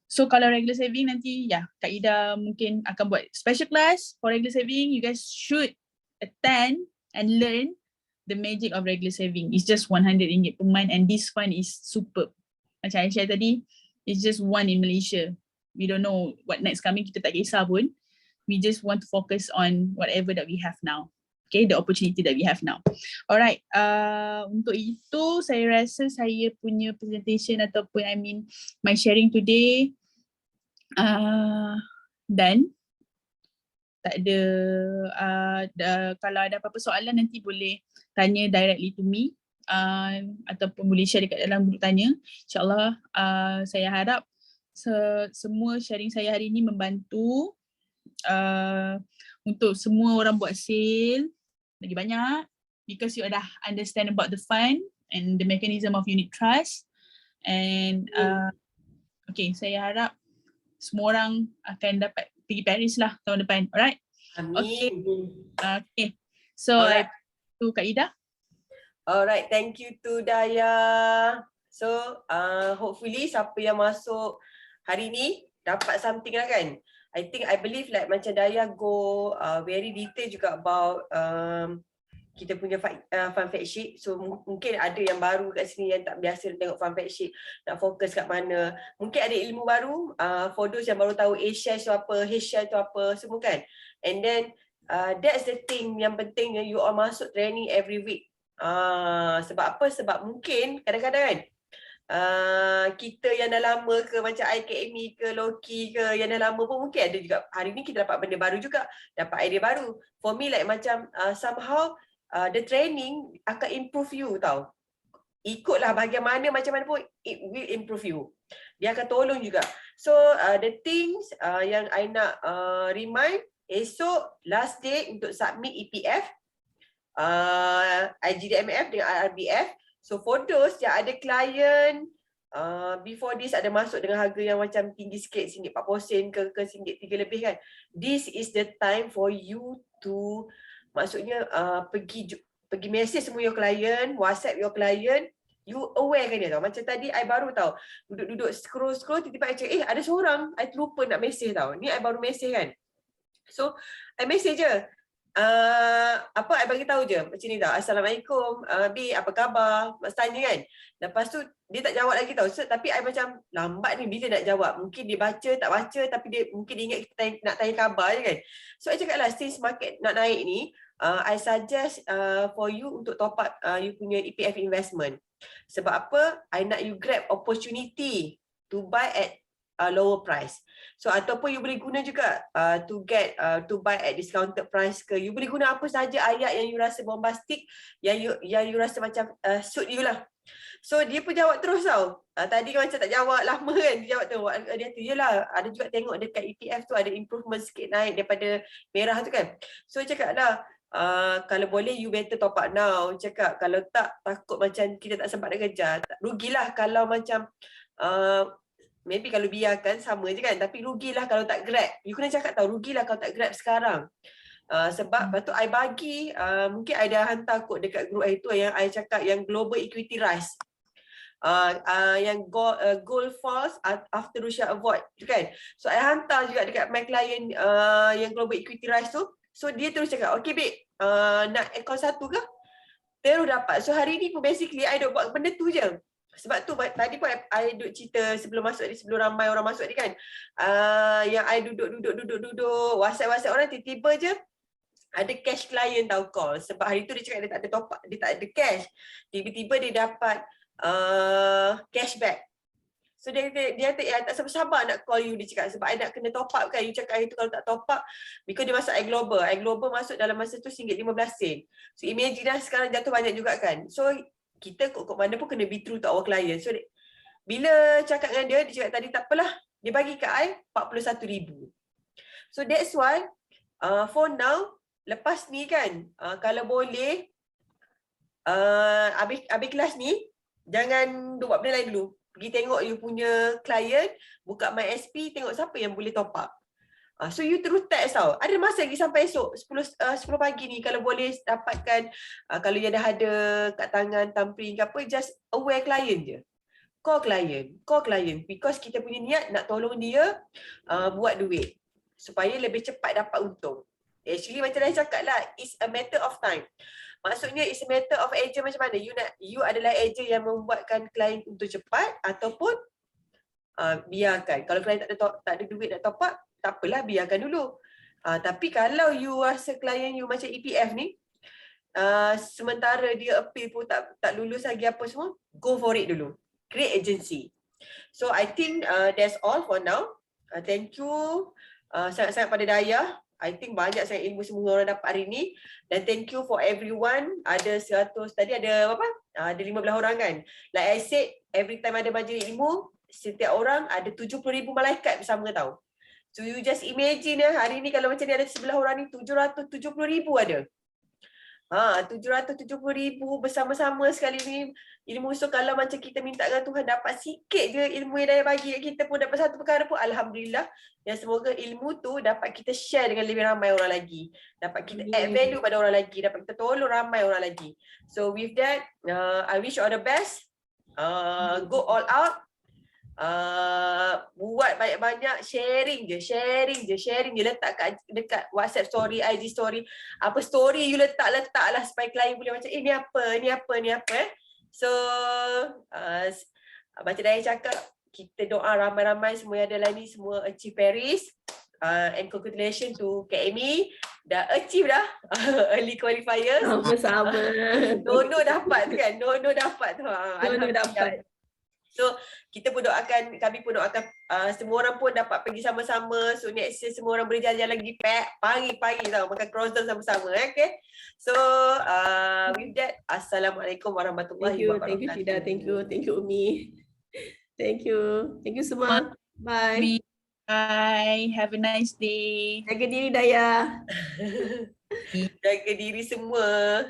So kalau regular saving nanti Kak Ida mungkin akan buat special class for regular saving. You guys should attend and learn the magic of regular saving. It's just RM100 per month and this fund is superb. Macam I share tadi, it's just one in Malaysia. We don't know what next coming, kita tak kisah pun. We just want to focus on whatever that we have now. Okay, the opportunity that we have now. Alright, untuk itu saya rasa saya punya presentation ataupun my sharing today done. Tak ada, kalau ada apa-apa soalan nanti boleh tanya directly to me, ataupun boleh share dekat dalam grup tanya. InsyaAllah saya harap semua sharing saya hari ini membantu untuk semua orang buat sale lagi banyak, because you dah understand about the fund and the mechanism of unit trust. And okay, saya harap semua orang akan dapat pergi Paris lah tahun depan. Alright? Amin. Okay. So, to Kak Ida. Alright, thank you to Daya. So, hopefully siapa yang masuk hari ni dapat something lah kan. I believe like macam Daya go very detail juga about kita punya fund fact sheet. So mungkin ada yang baru kat sini yang tak biasa tengok fund fact sheet, nak fokus kat mana. Mungkin ada ilmu baru, for those yang baru tahu A-share tu apa, H-share tu apa, semua kan. And then that's the thing yang penting, you all masuk training every week. Sebab apa? Sebab mungkin kadang-kadang kan kita yang dah lama ke, macam IKME ke, Loki ke, yang dah lama pun mungkin ada juga hari ni kita dapat benda baru juga, dapat idea baru. For me like macam somehow the training akan improve you tau. Ikutlah bahagian mana, macam mana pun it will improve you. Dia akan tolong juga. So the things yang I nak remind, esok last day untuk submit EPF, IGDMF dengan RRBF. So for those yang ada klien before this ada masuk dengan harga yang macam tinggi sikit, RM1.40 ke RM1.3 lebih kan, this is the time for you to, maksudnya pergi message semua your client, WhatsApp your client, you aware kan dia tau. Macam tadi I baru tahu, duduk-duduk scroll tiba-tiba I cakap, ada seorang I terlupa nak message tau. Ni I baru message kan. So I message je, apa I bagi tahu je macam ni tau. Assalamualaikum, B apa khabar? Mak tanya kan. Lepas tu dia tak jawab lagi tau. So, tapi I macam lambat ni bila nak jawab. Mungkin dia baca tak baca tapi mungkin dia ingat kita nak tanya khabar je kan. So I cakap lah since market nak naik ni, I suggest for you untuk top up you punya EPF investment. Sebab apa? I nak you grab opportunity to buy at lower price. So ataupun you boleh guna juga to buy at discounted price ke. You boleh guna apa saja ayat yang you rasa bombastic, yang you rasa macam suit you lah. So dia pun jawab terus tau. Tadi kan macam tak jawab lama kan. Dia jawab tu. Dia kata yelah ada juga tengok dekat ETF tu ada improvement sikit naik daripada merah tu kan. So cakap lah kalau boleh you better top up now. Cakap kalau tak takut macam kita tak sempat nak kejar. Rugilah kalau macam maybe kalau biarkan sama je kan, tapi rugilah kalau tak grab. You kena cakap tau, rugilah kalau tak grab sekarang. Sebab lepas tu I bagi, mungkin I dah hantar kod dekat group I tu yang I cakap yang Global Equity Rise. Yang gold falls after Russia avoid tu kan. So I hantar juga dekat my client yang Global Equity Rise tu. So dia terus cakap, okay babe, nak account satu ke? Terus dapat. So hari ni pun basically I duk buat benda tu je. Sebab tu tadi pun I duduk cerita sebelum masuk ni, sebelum ramai orang masuk ni kan. Yang I duduk WhatsApp orang tiba-tiba je ada cash client tau call. Sebab hari tu dia cakap dia tak ada top up, dia tak ada cash. Tiba-tiba dia dapat cashback. So dia tak sabar nak call you, dia cakap sebab I nak kena top up kan. You cakap hari tu kalau tak top up, because dia masuk I Global masuk dalam masa tu RM15. So imagine dah sekarang jatuh banyak juga kan. So kita kok mana pun kena be true to our client. So bila cakap dengan dia cakap tadi tak apalah, dia bagi kat I 41,000. So that's why for now, lepas ni kan, kalau boleh habis kelas ni jangan buat benda lain dulu. Pergi tengok you punya client, buka my SP, tengok siapa yang boleh top up. So you terus text tau. Ada masa lagi sampai esok 10 pagi ni kalau boleh dapatkan kalau you dah ada kat tangan thumbprint ke apa, just aware client je. Call client because kita punya niat nak tolong dia buat duit supaya lebih cepat dapat untung. Actually macam saya cakap lah, it's a matter of time. Maksudnya it's a matter of agent macam mana. You adalah agent yang membuatkan client untuk cepat ataupun biarkan. Kalau client tak ada duit nak top up, tak apalah, biarkan dulu. Tapi kalau you rasa klien you macam EPF ni, sementara dia appeal pun tak lulus lagi apa semua, go for it dulu. Create agency. So I think that's all for now. Thank you sangat-sangat pada Daya. I think banyak sangat ilmu semua orang dapat hari ni. Dan thank you for everyone. Ada 100, tadi ada berapa? Ada 15 orang kan. Like I said, every time ada majlis ilmu, setiap orang ada 70,000 malaikat bersama tau. So you just imagine hari ni kalau macam ni ada sebelah orang ni 770,000 ada. 770,000 bersama-sama sekali ni ilmu. So kalau macam kita minta dengan Tuhan dapat sikit je ilmu yang dia bagi kita pun dapat satu perkara pun, alhamdulillah. Dan semoga ilmu tu dapat kita share dengan lebih ramai orang lagi. Dapat kita add value pada orang lagi, dapat kita tolong ramai orang lagi. So with that, I wish you all the best. Go all out. Buat banyak-banyak, sharing je, letak dekat WhatsApp story, IG story, apa story you letak lah supaya klien boleh macam ni apa. So macam Daya cakap, kita doa ramai-ramai semua yang ada lain ni semua achieve Paris, and congratulations to KME dah achieve dah early qualifiers. Sama-sama. Nono dapat tu kan, Nono dapat tu. Nono dapat. So kita pun doakan, kami pun doakan semua orang pun dapat pergi sama-sama. So next year semua orang boleh jalan-jalan lagi pagi-pagi tau, makan croissant sama-sama. Okay. So with that, Assalamualaikum warahmatullahi wabarakatuh. Thank you Fida, thank you Umi. Thank you semua. Bye. Bye. Have a nice day. Jaga diri Daya. Jaga diri semua.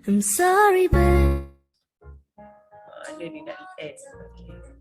I'm sorry, but Dia ni nak end. Okay.